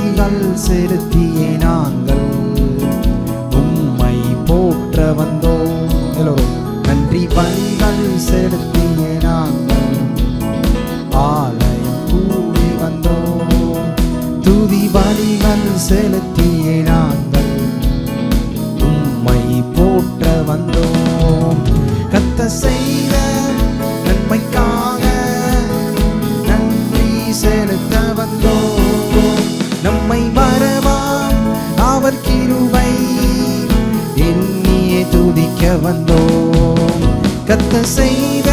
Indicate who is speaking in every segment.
Speaker 1: பலிகள் செலுத்தியே நாங்கள் உம்மை போற்ற வந்தோம். நன்றி பலிகள் செலுத்தியே நாங்கள் ஆலயம் கூடி வந்தோம். துதி பலிகள் செலுத்தியே நாங்கள் உம்மை போற்ற வந்தோம். கர்த்தர் செய்த நன்மைக்காக நன்றி செலுத்த வந்தோம். நம்மை மறவா அவர் கிருபை எண்ணியே துதிக்க வந்தோம். கர்த்தர் செய்த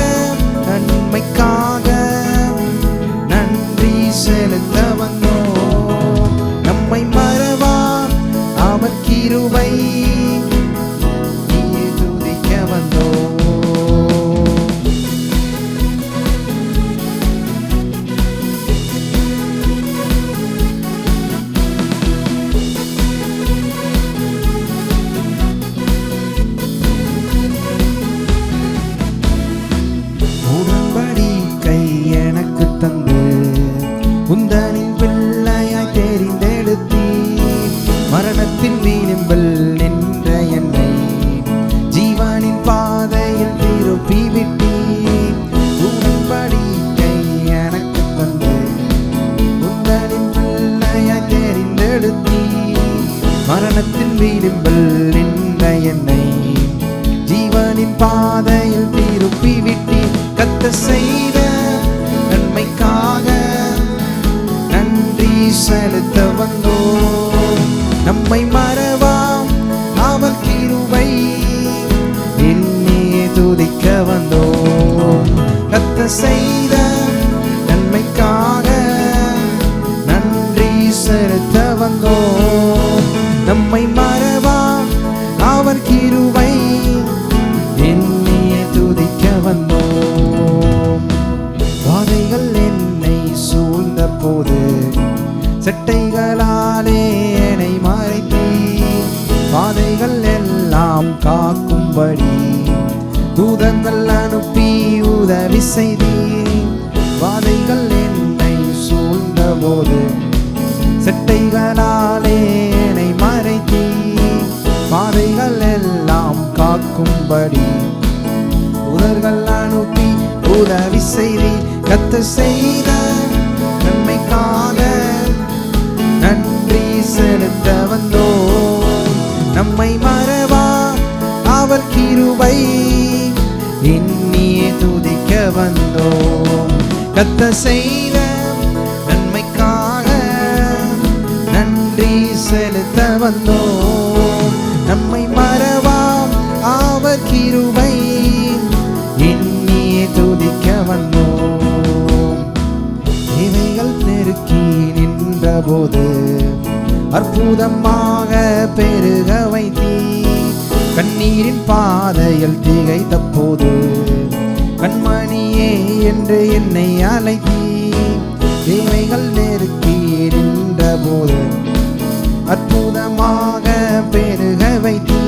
Speaker 1: நன்மைக்காக நன்றி செலுத்த வந்தோம். நம்மை மறவா அவர் கிருபை எண்ணியே துதிக்க வந்தோம். எனக்கு தந்து உந்தனின் பிள்ளையாய் தெரிந்தெடுத்தீ. மரணத்தின் விளிம்பில் நின்ற என்னை ஜீவனின் பாதையில் திருப்பி விட்டீ. உடன்படிக்கை எனக்கு தந்து உந்தனின் பிள்ளையாய் தெரிந்தெடுத்தீ. மரணத்தின் விளிம்பில் நின்ற என்னை ஜீவனின் பாதையில் திருப்பி விட்டீ. கர்த்தர் செய்த நன்மைக்காக நன்றி செலுத்த வந்தோம். நம்மை மறவாம் அவர் கிருபை எண்ணியே துதிக்க வந்தோம். கர்த்தர் செய்த நன்மைக்காக நன்றி செலுத்த வந்தோம். நம்மை மறவாம் அவர் கிருபை எண்ணியே துதிக்க வந்தோம். வாதைகள் என்னை சூழ்ந்த போது செட்டைகளாலே என்னை மறைத்தீ. வாதைகள் எல்லாம் காக்கும்படி தூதங்கள் அனுப்பி உதவி செய்தீ. வாதைகள் என்னை சூழ்ந்த போது செட்டைகளாலே என்னை மறைத்தீ. வாதைகள் எல்லாம் காக்கும்படி தூதர்கள் அனுப்பி உதவி செய்தி. கர்த்தர் செய்த நன்மைக்காக நன்றி செலுத்த வந்தோம். நம்மை மறவா அவர் கிருபை எண்ணியே துதிக்க வந்தோம். கர்த்தர் செய்த நன்மைக்காக நன்றி செலுத்த வந்தோம். நம்மை மறவா அவர் கிருபை எண்ணியே துதிக்க வந்தோம். இவைகள் நெருக்கி நின்ற போது அற்புதமாக பெருக வைத்தீ. கண்ணீரின் பாதையில் திகைத்த போது கண்மணியே என்று என்னை அழைத்தீ. இவைகள் நெருக்கி நின்ற போது அற்புதமாக பெருக வைத்தீ.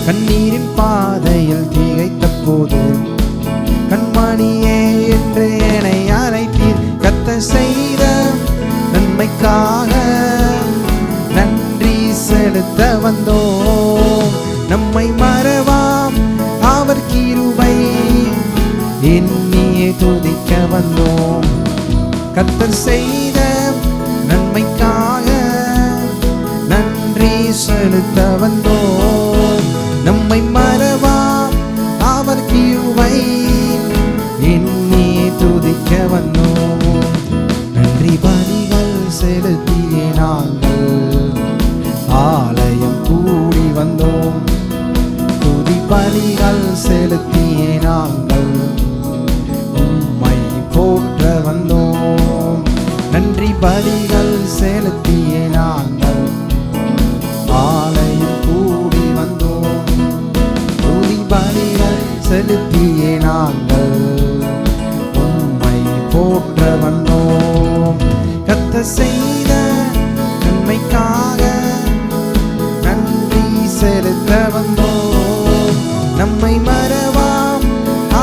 Speaker 1: கண்ணீரின் பாதையில் திகைத்த போது கண்மணியே என்று என்னை அழைத்தீர். கர்த்தர் செய்த நன்மைக்காக நன்றி செலுத்த வந்தோம். நம்மை மறவாம் அவர் கிருபை எண்ணியே துதிக்க வந்தோம். கர்த்தர் செய்த நன்மைக்காக நன்றி செலுத்த வந்தோம். நம்மை மறவாம் அவர் கிருபை எண்ணியே துதிக்க வந்தோம். நன்றி பலிகள் செலுத்தியே நாங்கள் ஆலயம் கூடி வந்தோம். துதி பலிகள் செலுத்தியே நாங்கள் உம்மை போற்ற வந்தோம். நன்றி பலிகள் செலுத்தியே நாங்கள் ஆலயம் கூடி வந்தோம். துதி பலிகள் செலுத்தியே நாங்கள் உம்மை போற்ற வந்தோம். கர்த்தர் செய்த நன்மைக்காக நன்றி செலுத்த வந்தோம். நம்மை மறவாம்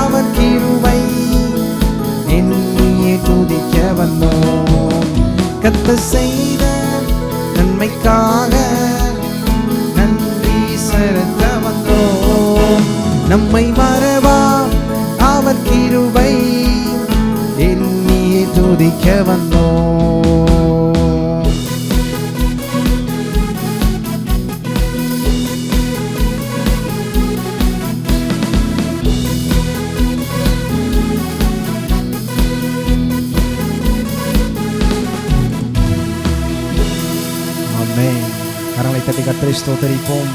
Speaker 1: அவர் கிருபை எண்ணியே துதிக்க வந்தோம். கர்த்தர் செய்த நன்மைக்காக நன்றி செலுத்த வந்தோம். நம்மை மறவா அவர் கிருபை எண்ணியே துதிக்க வந்தோம். கரங்களை தட்டி கர்த்தரை ஸ்தோத்தரிப்போம்.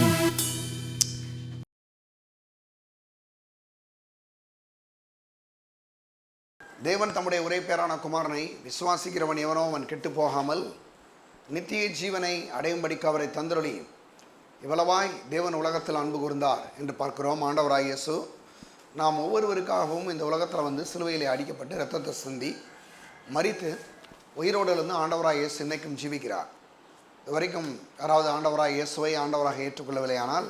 Speaker 2: தேவன் தம்முடைய ஒரே பேரான குமாரனை விசுவாசிக்கிறவன் எவனோ அவன் கெட்டு போகாமல் நித்திய ஜீவனை அடையும்படிக்கு அவரை தந்தருளி இவ்வளவாய் தேவன் உலகத்தில் அன்பு கூர்ந்தார் என்று பார்க்கிறோம். ஆண்டவராய் இயேசு நாம் ஒவ்வொருவருக்காகவும் இந்த உலகத்தில் வந்து சிலுவையிலே அடிக்கப்பட்டு இரத்தத்தை சிந்தி மரித்து உயிரோடு இருந்து ஆண்டவராய் இயேசு இன்னைக்கும் ஜீவிக்கிறார். இது வரைக்கும் யாராவது ஆண்டவராய் இயேசுவை ஆண்டவராக ஏற்றுக்கொள்ளவில்லையானால்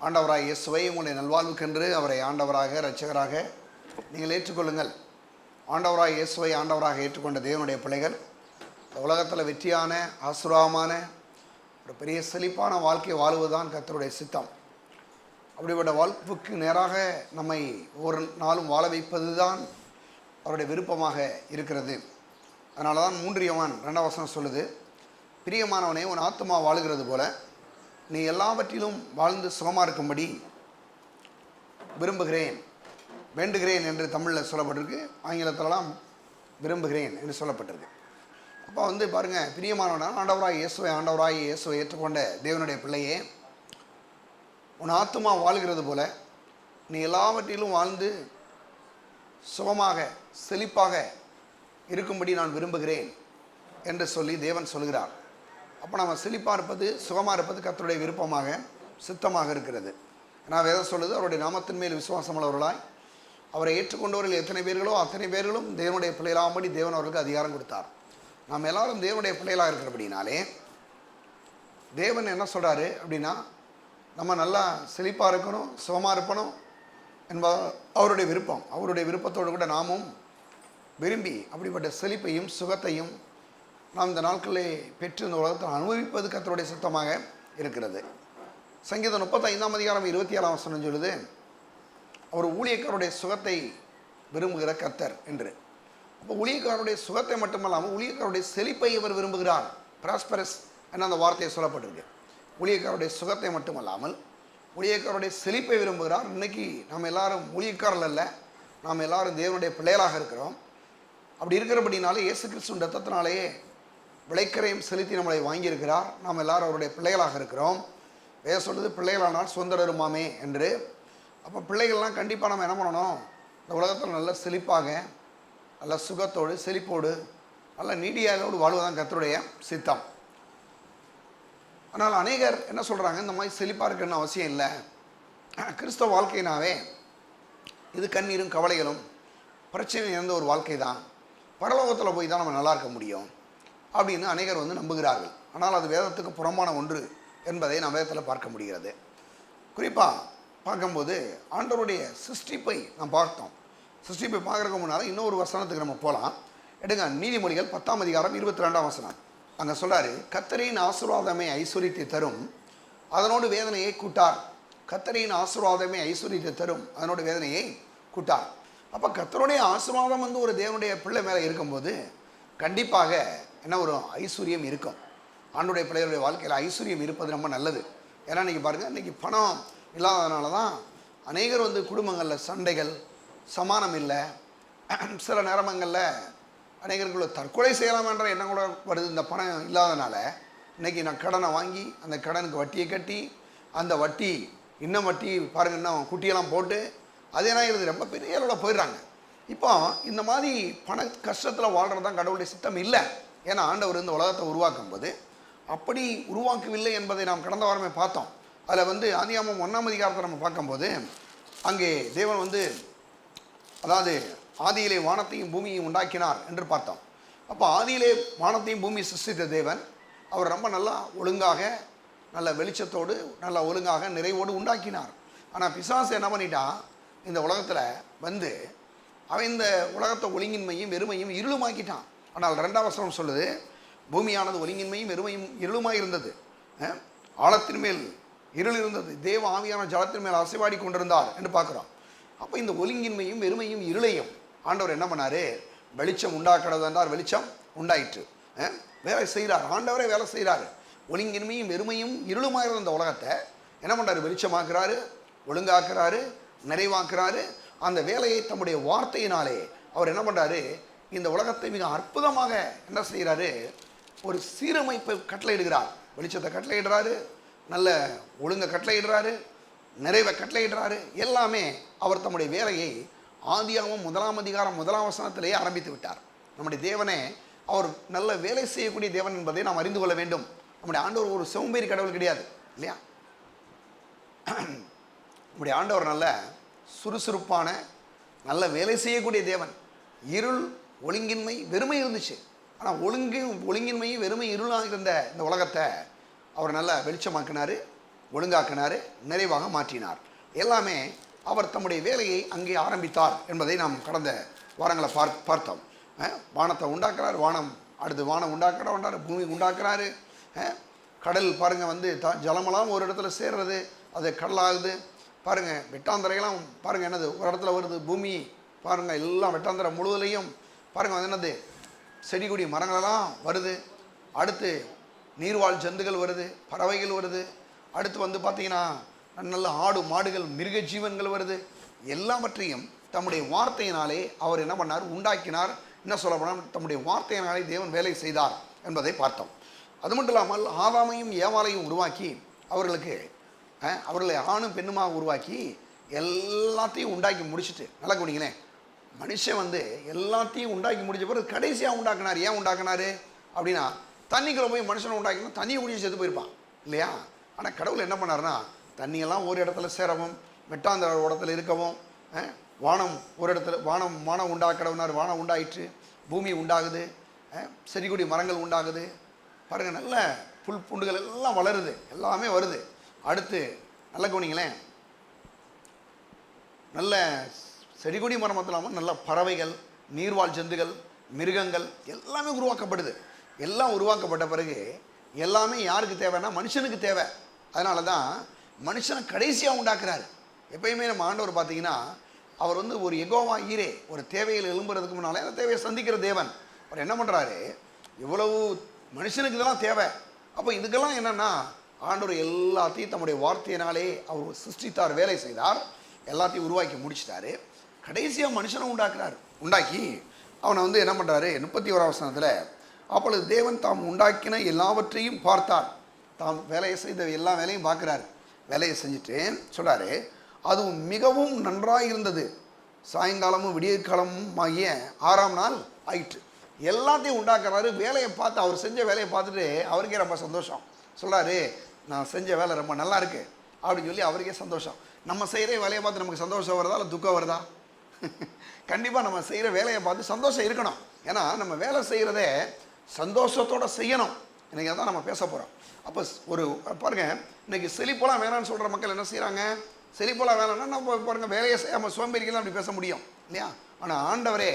Speaker 2: ஆண்டவராய் இயேசுவை உங்களுடைய நல்வாழ்வுக்கென்று அவரை ஆண்டவராக இரட்சகராக நீங்கள் ஏற்றுக்கொள்ளுங்கள். ஆண்டவராய் இயேசுவை ஆண்டவராக ஏற்றுக்கொண்ட தேவனுடைய பிள்ளைகள் இந்த உலகத்தில் வெற்றியான ஆசீர்வாதமான ஒரு பெரிய செழிப்பான வாழ்க்கை வாழ்வதுதான் கர்த்தருடைய சித்தம். அப்படிப்பட்ட வாழ்வுக்கு நேராக நம்மை ஒவ்வொரு நாளும் வாழ வைப்பது தான் அவருடைய விருப்பமாக இருக்கிறது. அதனால தான் 3 யோவான் 2 வசனம் சொல்லுது, பிரியமானவனே, உன் ஆத்துமா வாழுகிறது போல நீ எல்லாவற்றிலும் வாழ்ந்து சுகமாக இருக்கும்படி விரும்புகிறேன், வேண்டுகிறேன் என்று தமிழில் சொல்லப்பட்டிருக்கு. ஆங்கிலத்திலலாம் விரும்புகிறேன் என்று சொல்லப்பட்டிருக்கு. அப்போ வந்து பாருங்கள், பிரியமானவனான ஆண்டவராய் இயேசுவை ஏற்றுக்கொண்ட தேவனுடைய பிள்ளையே, உன் ஆத்துமா வாழ்கிறது போல நீ எல்லாவற்றிலும் வாழ்ந்து சுகமாக செழிப்பாக இருக்கும்படி நான் விரும்புகிறேன் என்று சொல்லி தேவன் சொல்கிறார். அப்போ நம்ம செழிப்பாக இருப்பது சுகமாக இருப்பது கர்த்தருடைய விருப்பமாக சித்தமாக இருக்கிறது. நான் வேதம் சொல்லுது, அவருடைய நாமத்தின் மேல் விசுவாசம் உள்ளவர்களாய் அவரை ஏற்றுக்கொண்டவர்கள் எத்தனை பேர்களோ அத்தனை பேர்களும் தேவனுடைய பிள்ளைகளாகும்படி தேவன் அவர்களுக்கு அதிகாரம் கொடுத்தார். நாம் எல்லாரும் தேவனுடைய பிள்ளைகளாக இருக்கிறபடினாலே தேவன் என்ன சொல்கிறாரு அப்படின்னா, நம்ம நல்லா செழிப்பாக இருக்கணும், சுகமாக இருப்பணும் என்பது அவருடைய விருப்பம். அவருடைய விருப்பத்தோடு கூட நாமும் விரும்பி அப்படிப்பட்ட செழிப்பையும் சுகத்தையும் நாம் இந்த நாட்களில் பெற்று இந்த உலகத்தில் அனுபவிப்பது கர்த்தருடைய சித்தமாக இருக்கிறது. சங்கீதம் 35ஆம் அதிகாரம் 27ஆம் வசனம் சொல்லுது, அவர் ஊழியக்காரருடைய சுகத்தை விரும்புகிற கர்த்தர் என்று. அப்போ ஊழியக்காரருடைய சுகத்தை மட்டுமல்லாமல் ஊழியக்காரருடைய செழிப்பை அவர் விரும்புகிறார். ப்ராஸ்பரஸ் என அந்த வார்த்தையை சொல்லப்பட்டிருக்கு. ஊழியக்காரருடைய சுகத்தை மட்டுமல்லாமல் ஊழியக்காரருடைய செழிப்பை விரும்புகிறார். இன்றைக்கி நாம் எல்லாரும் ஊழியக்காரர்கள் அல்ல, நாம் எல்லாரும் தேவனுடைய பிள்ளைகளாக இருக்கிறோம். அப்படி இருக்கிறபடினாலே இயேசு கிறிஸ்துவின் ரத்தத்தினாலேயே விளைக்கரையும் செலுத்தி நம்மளை வாங்கியிருக்கிறார். நாம் எல்லாரும் அவருடைய பிள்ளைகளாக இருக்கிறோம். வேதம் சொல்லுது, பிள்ளைகளானால் சொந்தருமாமே என்று. அப்போ பிள்ளைகள்லாம் கண்டிப்பாக நம்ம என்ன பண்ணணும், இந்த உலகத்தில் நல்ல செழிப்பாக நல்ல சுகத்தோடு செழிப்போடு நல்ல நீடியாகோடு வாழ்வதுதான் கர்த்தருடைய சித்தம். ஆனால் அநேகர் என்ன சொல்கிறாங்க, இந்த மாதிரி செழிப்பாக இருக்குன்னு அவசியம் இல்லை, கிறிஸ்தவ வாழ்க்கையினாவே இது கண்ணீரும் கவலைகளும் பிரச்சனை இருந்த ஒரு வாழ்க்கை தான், பரலோகத்தில் போய் தான் நம்ம நல்லா இருக்க முடியும் அப்படின்னு அநேகர் வந்து நம்புகிறார்கள். ஆனால் அது வேதத்துக்கு புறம்பான ஒன்று என்பதை நாம் வேதத்தில் பார்க்க முடிகிறது. குறிப்பாக பார்க்கும்போது ஆண்டவருடைய சிருஷ்டிப்பை நாம் பார்த்தோம். சிருஷ்டிப்பை பார்க்குறதுக்கு முன்னால் இன்னொரு வசனத்துக்கு நம்ம போகலாம். எடுங்க, நீதிமொழிகள் 10ஆம் அதிகாரம் 22ஆம் வசனம். அங்கே சொல்கிறாரு, கர்த்தரின் ஆசீர்வாதமே ஐஸ்வரியத்தை தரும், அதனோடு வேதனையை கூட்டார். கர்த்தரின் ஆசீர்வாதமே ஐஸ்வரியத்தை தரும், அதனோடு வேதனையை கூட்டார். அப்போ கர்த்தருடைய ஆசீர்வாதம் வந்து ஒரு தேவனுடைய பிள்ளை மேலே இருக்கும்போது கண்டிப்பாக என்ன ஒரு ஐஸ்வர்யம் இருக்கும். ஆண்டுடைய பிள்ளைகளுடைய வாழ்க்கையில் ஐஸ்வர்யம் இருப்பது ரொம்ப நல்லது. ஏன்னா இன்றைக்கி பாருங்கள், இன்றைக்கி பணம் இல்லாததுனால தான் அநேகர் வந்து குடும்பங்களில் சண்டைகள், சமானம் இல்லை. சில நேரங்களில் அநேகருக்குள்ள தற்கொலை செய்யலாம் என்ற எண்ணம் கூட வருது. இந்த பணம் இல்லாதனால இன்றைக்கி நான் கடனை வாங்கி அந்த கடனுக்கு வட்டியை கட்டி அந்த வட்டி இன்னும் வட்டி பாருங்கள் இன்னும் குட்டியெல்லாம் போட்டு அது என்ன ஆகிடுது, ரொம்ப பெரிய அளவில் போயிடுறாங்க. இப்போ இந்த மாதிரி பண கஷ்டத்தில் வாழ்கிறது தான் கடவுளுடைய சித்தம் இல்லை. ஏன்னா ஆண்டவர் இந்த உலகத்தை உருவாக்கும் போது அப்படி உருவாக்கவில்லை என்பதை நாம் கடந்த வாரமே பார்த்தோம். அதில் வந்து ஆதியாகமம் 1ஆம் அதிகாரத்தை நம்ம பார்க்கும்போது அங்கே தேவன் வந்து அதாவது ஆதியிலே வானத்தையும் பூமியையும் உண்டாக்கினார் என்று பார்த்தோம். அப்போ ஆதியிலே வானத்தையும் பூமியை சிருஷ்டித்த தேவன் அவர் ரொம்ப நல்லா ஒழுங்காக நல்ல வெளிச்சத்தோடு நல்ல ஒழுங்காக நிறைவோடு உண்டாக்கினார். ஆனால் பிசாசு என்ன பண்ணிட்டான், இந்த உலகத்தில் வந்து அவன் இந்த உலகத்தை ஒழுங்கின்மையும் வெறுமையும் இருளுமாக்கிட்டான். ஆனால் 2ஆம் வசனம் சொல்லுது, பூமியானது ஒழுங்கின்மையும் வெறுமையும் இருளுமாய் இருந்தது. ஆழத்தின் மேல் இருள் இருந்தது. தேவ ஆவியான ஜலத்தின் மேல் அசைவாடி கொண்டிருந்தார் என்று பார்க்குறோம். அப்போ இந்த ஒழுங்கின்மையும் வெறுமையும் இருளையும் ஆண்டவர் என்ன பண்ணார்? வெளிச்சம் உண்டாக்கிறது என்றார், வெளிச்சம் உண்டாயிற்று. வேலை செய்கிறார், ஆண்டவரே வேலை செய்கிறாரு. ஒழுங்கின்மையும் வெறுமையும் இருளுமாக இருந்த இந்த உலகத்தை என்ன பண்ணுறாரு? வெளிச்சமாக்குறாரு, ஒழுங்காக்குறாரு, நிறைவாக்குறாரு. அந்த வேலையை தம்முடைய வார்த்தையினாலே அவர் என்ன பண்ணுறாரு? இந்த உலகத்தை மிக அற்புதமாக என்ன செய்கிறாரு? ஒரு சீரமைப்பை கட்டளையிடுகிறார். வெளிச்சத்தை கட்டளையிடுறாரு, நல்ல ஒழுங்கை கட்டளையிடுறாரு, நிறைவை கட்டளையிடுறாரு. எல்லாமே அவர் தம்முடைய வேலையை ஆதியாகமம் 1 வசனத்திலேயே ஆரம்பித்து விட்டார். நம்முடைய தேவனே அவர் நல்ல வேலை செய்யக்கூடிய தேவன் என்பதை நாம் அறிந்து கொள்ள வேண்டும். நம்முடைய ஆண்டவர் ஒரு சோம்பேறி கடவுள் கிடையாது, இல்லையா? நம்முடைய ஆண்டவர் நல்ல சுறுசுறுப்பான நல்ல வேலை செய்யக்கூடிய தேவன். இருள் ஒழுங்கின்மை வெறுமை இருந்துச்சு. ஆனால் ஒழுங்கின்மையும் வெறுமை இருளாக இருந்த இந்த உலகத்தை அவர் நல்லா வெளிச்சமாக்கினார், ஒழுங்காக்கினார், நிறைவாக மாற்றினார். எல்லாமே அவர் தம்முடைய வேலையை அங்கே ஆரம்பித்தார் என்பதை நாம் கடந்த வாரங்களை பார்த்தோம். வானத்தை உண்டாக்குறார், அடுத்து வானம் உண்டாக்குறார், பூமி உண்டாக்குறாரு. கடல் பாருங்கள் ஜலமெல்லாம் ஒரு இடத்துல சேர்றது, அது கடலாகுது. பாருங்கள் வெட்டாந்தரையெல்லாம் பாருங்கள் என்னது ஒரு இடத்துல வருது, பூமி பாருங்கள் எல்லாம் வெட்டாந்தரை முழுவதுலையும் பாருங்கள் என்னது செடி கொடி மரங்களெல்லாம் வருது. அடுத்து நீர்வாழ் ஜந்துகள் வருது, பறவைகள் வருது. அடுத்து பார்த்தீங்கன்னா நல்ல ஆடு மாடுகள் மிருக ஜீவன்கள் வருது. எல்லாவற்றையும் தம்முடைய வார்த்தையினாலே அவர் என்ன பண்ணார்? உண்டாக்கினார். என்ன சொல்ல போனால் தம்முடைய வார்த்தையினாலே தேவன் வேலை செய்தார் என்பதை பார்த்தோம். அது மட்டும் இல்லாமல் ஆதாமையும் ஏவாளையும் உருவாக்கி அவர்களை ஆணும் பெண்ணுமாக உருவாக்கி எல்லாத்தையும் உண்டாக்கி முடிச்சுட்டு, நல்லா கவனிங்களேன், மனுஷன் எல்லாத்தையும் உண்டாக்கி முடிச்ச பிறகு கடைசியாக உண்டாக்குனார். ஏன் உண்டாக்குனாரு அப்படின்னா, தண்ணிக்குள்ள போய் மனுஷனை உண்டாக்கினா தண்ணியை குடிச்சு செத்து போயிருப்பான், இல்லையா? ஆனால் கடவுள் என்ன பண்ணார்னா, தண்ணியெல்லாம் ஒரு இடத்துல சேரவும், வெட்டாந்த இடத்துல இருக்கவும், வானம் ஒரு இடத்துல வானம் உண்டாக்கிடவுனார். வானம் உண்டாயிற்று, பூமி உண்டாகுது, செடி கொடி மரங்கள் உண்டாகுது. பாருங்கள் நல்ல புல் பூண்டுகள் எல்லாம் வளருது, எல்லாமே வருது. அடுத்து நல்ல கவனிங்களேன், நல்ல செடி கொடி மரம் மட்டும் இல்லாமல் நல்ல பறவைகள், நீர்வாழ் ஜந்துகள், மிருகங்கள் எல்லாமே உருவாக்கப்படுது. எல்லாம் உருவாக்கப்பட்ட பிறகு எல்லாமே யாருக்கு தேவைன்னா மனுஷனுக்கு தேவை. அதனால தான் மனுஷனை கடைசியாக உண்டாக்குறாரு. எப்பயுமே நம்ம ஆண்டவர் பார்த்தீங்கன்னா அவர் ஒரு யெகோவா ஈரே, ஒரு தேவையில் எழும்புறதுக்கு முன்னாலே அந்த தேவையை சந்திக்கிற தேவன். அவர் என்ன பண்ணுறாரு? இவ்வளவு மனுஷனுக்கு இதெல்லாம் தேவை. அப்போ இதுக்கெல்லாம் என்னென்னா ஆண்டவர் எல்லாத்தையும் தம்முடைய வார்த்தையினாலே அவர் சிருஷ்டித்தார், வேலை செய்தார், எல்லாத்தையும் உருவாக்கி முடிச்சிட்டாரு. கடைசியாக மனுஷனை உண்டாக்குறாரு. உண்டாக்கி அவனை என்ன பண்ணுறாரு? 31 வசனத்தில், அப்பொழுது தேவன் தாம் உண்டாக்கின எல்லாவற்றையும் பார்த்தார். தாம் வேலையை செய்த எல்லா வேலையும் பார்க்குறாரு. வேலையை செஞ்சுட்டு சொல்கிறாரு, அதுவும் மிகவும் நன்றாக இருந்தது. சாயங்காலமும் விடியற்காலமும் ஆகிய 6ஆம் நாள் ஆயிற்று. எல்லாத்தையும் உண்டாக்குறாரு. வேலையை பார்த்து அவர் செஞ்ச வேலையை பார்த்துட்டு அவருக்கே ரொம்ப சந்தோஷம். சொல்கிறாரு, நான் செஞ்ச வேலை ரொம்ப நல்லா இருக்கு அப்படின்னு சொல்லி அவருக்கே சந்தோஷம். நம்ம செய்கிற வேலையை பார்த்து நமக்கு சந்தோஷம் வருதா இல்லை துக்கம் வருதா? கண்டிப்பாக நம்ம செய்கிற வேலையை பார்த்து சந்தோஷம் இருக்கணும். ஏன்னா நம்ம வேலை செய்கிறதே சந்தோஷத்தோடு செய்யணும். இன்றைக்கி தான் நம்ம பேச போகிறோம். அப்போ பாருங்கள், இன்றைக்கி செழிப்பெல்லாம் வேணான்னு சொல்கிற மக்கள் என்ன செய்கிறாங்க? செழிப்பெல்லாம் வேணாம்னா நம்ம பாருங்கள் வேலையை செய்யாமல் சோம்பேறிகள் அப்படி பேச முடியும், இல்லையா? ஆனால் ஆண்டவரே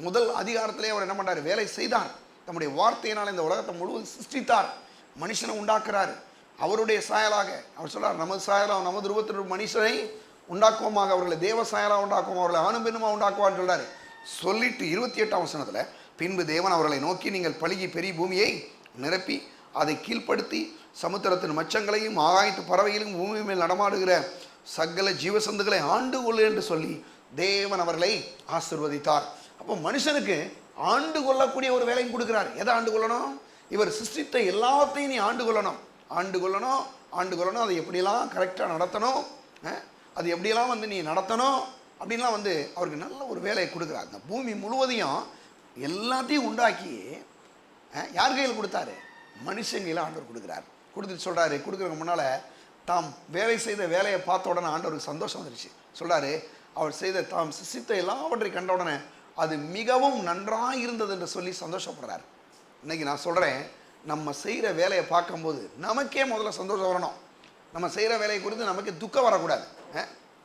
Speaker 2: முதல் அதிகாரத்திலே அவர் என்ன பண்ணுறாரு? வேலை செய்தார். தம்முடைய வார்த்தையினால் இந்த உலகத்தை முழுவதும் சிருஷ்டித்தார். மனுஷனை உண்டாக்குறாரு அவருடைய சாயலாக. அவர் சொல்கிறார், நமது சாயலாக நமது ரூபத்தில் மனுஷனை உண்டாக்குவோமாக, அவர்களை தேவ சாயலாக உண்டாக்குவோம், அவர்களை ஆணும் பெண்ணுமா உண்டாக்குவான்னு சொல்கிறார். சொல்லிட்டு 28ஆம் வசனத்தில், பின்பு தேவன் அவர்களை நோக்கி, நீங்கள் பலுகி பெரிய பூமியை நிரப்பி அதை கீழ்ப்படுத்தி சமுத்திரத்தின் மச்சங்களையும் ஆகாயத்து பறவைகளையும் பூமி மேல் நடமாடுகிற சகல ஜீவசந்துகளை ஆண்டு கொள்ளு என்று சொல்லி தேவன் அவர்களை ஆசீர்வதித்தார். அப்போ மனுஷனுக்கு ஆண்டு கொள்ளக்கூடிய ஒரு வேலையும் கொடுக்குறார். எதை ஆண்டு கொள்ளணும்? இவர் சிருஷ்டித்த எல்லாத்தையும் நீ ஆண்டு கொள்ளணும். அதை எப்படியெல்லாம் கரெக்டாக நடத்தணும், அது எப்படியெல்லாம் நீ நடத்தணும் அப்படின்லாம் அவருக்கு நல்ல ஒரு வேலையை கொடுக்குறார். இந்த பூமி முழுவதையும் எல்லாத்தையும் உண்டாக்கி யார் கையில் கொடுத்தாரு? மனுஷன் கையில் ஆண்டவர் கொடுக்குறார். கொடுத்துட்டு சொல்கிறாரு, கொடுக்குறதுக்கு முன்னால் தாம் வேலை செய்த வேலையை பார்த்த உடனே ஆண்டவருக்கு சந்தோஷம் வந்துருச்சு. சொல்கிறாரு, அவர் செய்த தாம் சிசித்த எல்லாவற்றை கண்ட உடனே அது மிகவும் நன்றாக இருந்தது என்று சொல்லி சந்தோஷப்படுறார். இன்றைக்கி நான் சொல்கிறேன், நம்ம செய்கிற வேலையை பார்க்கும்போது நமக்கே முதல்ல சந்தோஷம் வரணும். நம்ம செய்கிற வேலையை குறித்து நமக்கு துக்கம் வரக்கூடாது.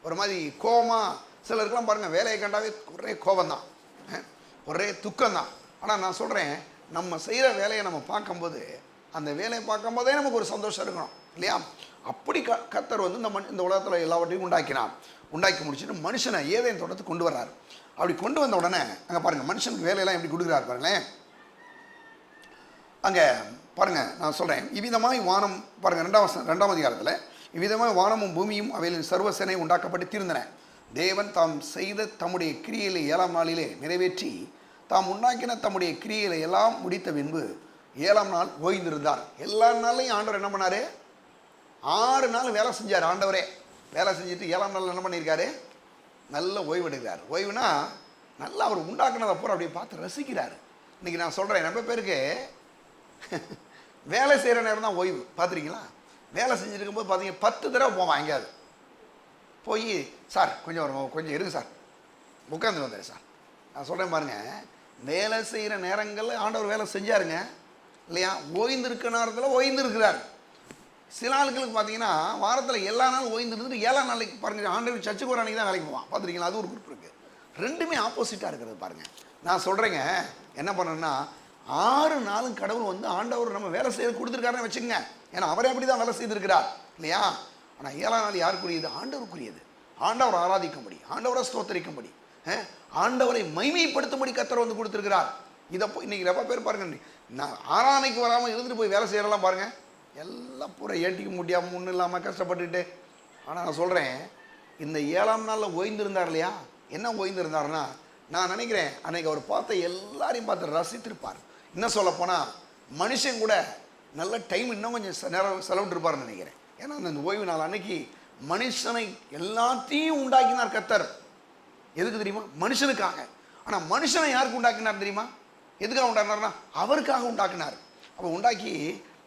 Speaker 2: ஒரு மாதிரி கோபமாக சிலருக்கெல்லாம் பாருங்கள், வேலையை கண்டாவே ஒரே கோபந்தான், ஒரே துக்கம்தான். ஆனால் நான் சொல்கிறேன், நம்ம செய்கிற வேலையை நம்ம பார்க்கும்போது அந்த வேலையை பார்க்கும்போதே நமக்கு ஒரு சந்தோஷம் இருக்கணும் இல்லையா? அப்படி கர்த்தர் வந்து இந்த உலகத்தில் எல்லாவற்றையும் உண்டாக்கி முடிச்சுட்டு மனுஷனை ஏதேன் தோட்டத்துக்கு கொண்டு வர்றாரு. அப்படி கொண்டு வந்த உடனே அங்கே பாருங்கள், மனுஷனுக்கு வேலையெல்லாம் எப்படி கொடுக்குறாரு பாருங்களேன். அங்கே பாருங்கள், நான் சொல்கிறேன், இவ்விதமாய் வானம் பாருங்கள், 2ஆம் அதிகாரத்தில், இவ்விதமாய் வானமும் பூமியும் அவைகளின் சர்வசேனை உண்டாக்கப்பட்டு தீர்ந்தன. தேவன் தாம் செய்த தம்முடைய கிரியைகளை 7ஆம் நாளிலே நிறைவேற்றி தாம் உண்டாக்கின தம்முடைய கிரியைகளை எல்லாம் முடித்த பின்பு 7ஆம் நாள் ஓய்ந்திருந்தார். எல்லா நாளையும் ஆண்டவர் என்ன பண்ணார்? 6 நாள் வேலை செஞ்சார். ஆண்டவரே வேலை செஞ்சுட்டு 7ஆம் நாள் என்ன பண்ணியிருக்காரு? நல்ல ஓய்வு எடுக்கிறார். ஓய்வுனா நல்லா அவர் உண்டாக்குனதை அப்புறம் அப்படியே பார்த்து ரசிக்கிறார். இன்றைக்கி நான் சொல்கிறேன், நம்ம பேருக்கு வேலை செய்கிற நேரம் தான் ஓய்வு. பார்த்துருக்கீங்களா? வேலை செஞ்சுட்டு இருக்கும்போது பார்த்தீங்க 10 தடவை போவான் எங்கேயாவது போய், சார் கொஞ்சம் இருங்க சார், உட்காந்து வந்தார் சார். நான் சொல்கிறேன் பாருங்கள், வேலை செய்கிற நேரங்களில் ஆண்டவர் வேலை செஞ்சாருங்க இல்லையா? ஓய்ந்திருக்க நேரத்தில் ஓய்ந்திருக்கிறார். சில ஆளுகளுக்கு பார்த்தீங்கன்னா வாரத்தில் எல்லா நாளும் ஓய்ந்துருந்துட்டு 7ஆம் நாளைக்கு பாருங்கள், ஆண்டவர் சர்ச்சுக்கு ஒரு அன்றைக்கி தான் வேலைக்கு போவான். பார்த்துருக்கீங்களா? அது ஒரு குரூப் இருக்குது. ரெண்டுமே ஆப்போசிட்டாக இருக்கிறது பாருங்கள். நான் சொல்கிறேங்க, என்ன பண்ணணும்னா 6 நாளும் கடவுள் வந்து ஆண்டவர் நம்ம வேலை செய்ய கொடுத்துருக்காருன்னு வச்சுக்கோங்க. ஏன்னா அவரே அப்படி தான் வேலை செய்திருக்கிறார் இல்லையா? ஆனால் 7ஆம் நாள் யாருக்குரியது? ஆண்டவருக்குரியது. ஆண்டவர் ஆராதிக்கும்படி, ஆண்டவரை ஸ்தோத்தரிக்கும்படி, ஆண்டவரை மைமைப்படுத்தும்படி கர்த்தர் வந்து கொடுத்துருக்கிறார். இதை இன்னைக்கு ரொம்ப பேர் பாருங்க, நான் ஆராதனைக்கு வராமல் இருந்துட்டு போய் வேலை செய்யறலாம் பாருங்க, எல்லாம் பூரா ஏட்டிக்க முடியாமல் ஒன்றும் இல்லாமல் கஷ்டப்பட்டுட்டு. ஆனால் நான் சொல்கிறேன், இந்த 7ஆம் நாளில் ஓய்ந்திருந்தார் இல்லையா? என்ன ஓய்ந்திருந்தாருன்னா, நான் நினைக்கிறேன் அன்னைக்கு அவர் பார்த்த எல்லாரையும் பார்த்து ரசித்திருப்பார். இன்னும் சொல்ல போனால் மனுஷன் கூட நல்ல டைம் இன்னும் கொஞ்சம் நேரம் செலவிட்டுருப்பார்னு நினைக்கிறேன். ஏன்னா அந்த ஓய்வு நாள் அன்னைக்கு மனுஷனை எல்லாத்தையும் உண்டாக்கினார் கர்த்தர். எதுக்கு தெரியுமா? மனுஷனுக்காக. ஆனால் மனுஷனை யாருக்கு உண்டாக்கினார் தெரியுமா? எதுக்காக உண்டாக்கினார்னா அவருக்காக உண்டாக்கினார். அப்போ உண்டாக்கி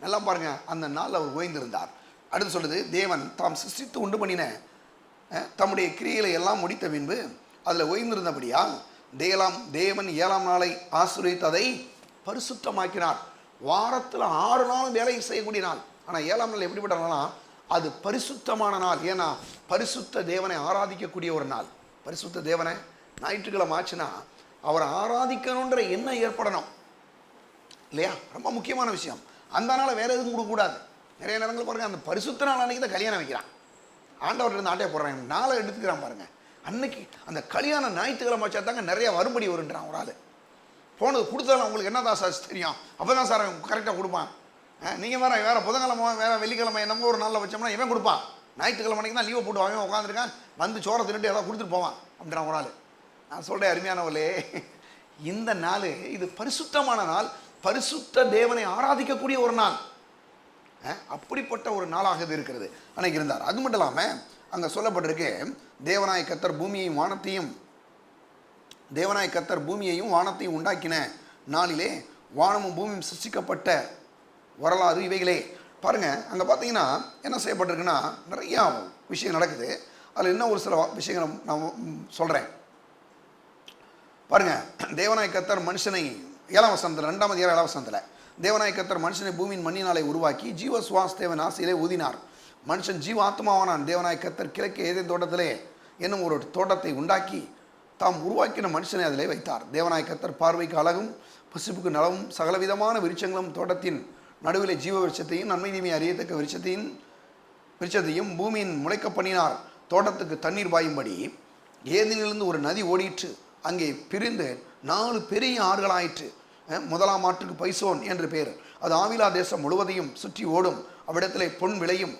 Speaker 2: நல்லா பாருங்க, அந்த நாள் அவர் ஓய்ந்திருந்தார். அடுத்து சொல்லுது, தேவன் தாம் சிருஷ்டித்து உண்டு பண்ணின தம்முடைய கிரியைகளை எல்லாம் முடித்த பின்பு அதில் ஓய்ந்திருந்தபடியா தேவன் 7ஆம் நாளை ஆசீர்வதித்து அதை பரிசுத்தமாக்கினார். வாரத்தில் 6 நாள் வேலை செய்யக்கூடிய நாள். ஆனால் 7ஆம் நாள் எப்படிப்பட்ட நாள்னா அது பரிசுத்தமான நாள். ஏன்னா பரிசுத்த தேவனை ஆராதிக்கக்கூடிய ஒரு நாள். பரிசுத்த தேவனை ஞாயிற்றுக்கிழமை ஆச்சுன்னா அவரை ஆராதிக்கணுன்ற எண்ணம் ஏற்படணும் இல்லையா? ரொம்ப முக்கியமான விஷயம். அந்த நாளை வேற எதுவும் கொடுக்கக்கூடாது. நிறைய நேரங்கள் பாருங்கள், அந்த பரிசுத்த நாள் அன்றைக்கி தான் கல்யாணம் வைக்கிறான். ஆண்டவர் இருந்து ஆட்டையை போடுறாங்க, நாளை எடுத்துக்கிறான் பாருங்கள். அன்னைக்கு அந்த கல்யாணம் ஞாயிற்றுக்கிழமை வச்சா தாங்க நிறைய வரும்படி வருன்றான் ஒரு ஆள். போனது கொடுத்தாலும் அவங்களுக்கு என்ன தான் சார் தெரியும், அப்போ தான் சார் கரெக்டாக கொடுப்பான். நீங்கள் வேறு புதன்கிழமை வேறு வெள்ளிக்கிழமை என்னமோ ஒரு நாளில் வச்சோம்னா இவன் கொடுப்பான். ஞாயிற்றுக்கிழமை அன்றைக்கி தான் லீவை போட்டு வாங்க உட்காந்துருக்கான், வந்து சோறை தின்னுட்டு ஏதாவது கொடுத்துட்டு போவான் அப்படின்றான் ஒரு ஆள். நான் சொல்கிறேன் அருமையானவர்களே, இந்த நாள் இது பரிசுத்தமான நாள், பரிசுத்த தேவனை ஆராதிக்கக்கூடிய ஒரு நாள். அப்படிப்பட்ட ஒரு நாளாக இது இருக்கிறது அன்னைக்கு இருந்தார். அது மட்டும் இல்லாமல் அங்கே சொல்லப்பட்டிருக்கு, தேவனாய கர்த்தர் பூமியையும் வானத்தையும் உண்டாக்கின நாளிலே வானமும் பூமியும் சிருஷ்டிக்கப்பட்ட வரலாறு இவைகளே. பாருங்கள், அங்கே பார்த்தீங்கன்னா என்ன செய்யப்பட்டிருக்குன்னா நிறையா விஷயம் நடக்குது. அதில் இன்னும் ஒரு சில விஷயங்களை நான் சொல்கிறேன் பாருங்கள். தேவனாய கர்த்தர் மனுஷனை 7ஆம் வசனத்தில் 2ஆம் அதிகாரம் 7ஆம் வசனத்தில், தேவனாய கர்த்தர் மனுஷனை பூமியின் மண்ணினாலே உருவாக்கி ஜீவ சுவாஸ் தேவன் ஆசையிலே ஊதினார். மனுஷன் ஜீவ ஆத்மாவானான். தேவனாய கர்த்தர் கிழக்கே ஏதேன் தோட்டத்திலே என்னும் ஒரு தோட்டத்தை உண்டாக்கி தாம் உருவாக்கின மனுஷனை அதிலே வைத்தார். தேவனாய கர்த்தர் பார்வைக்கு அழகும் பசுப்புக்கு நலவும் சகலவிதமான விருட்சங்களும் தோட்டத்தின் நடுவிலே ஜீவ விருட்சத்தையும் நன்மை தீமை அறியத்தக்க விருட்சத்தையும் பூமியின் முளைக்க பண்ணினார். தோட்டத்துக்கு தண்ணீர் பாயும்படி ஏதேனிலிருந்து ஒரு நதி ஓடிற்று. அங்கே பிரிந்து 4 பெரிய ஆறுகளாயிற்று. முதலாம் ஆற்றுக்கு பைசோன் என்று பேர். அது ஆவிலா தேசம் முழுவதையும் சுற்றி ஓடும். அவ்விடத்தில் பொன் விளையும்.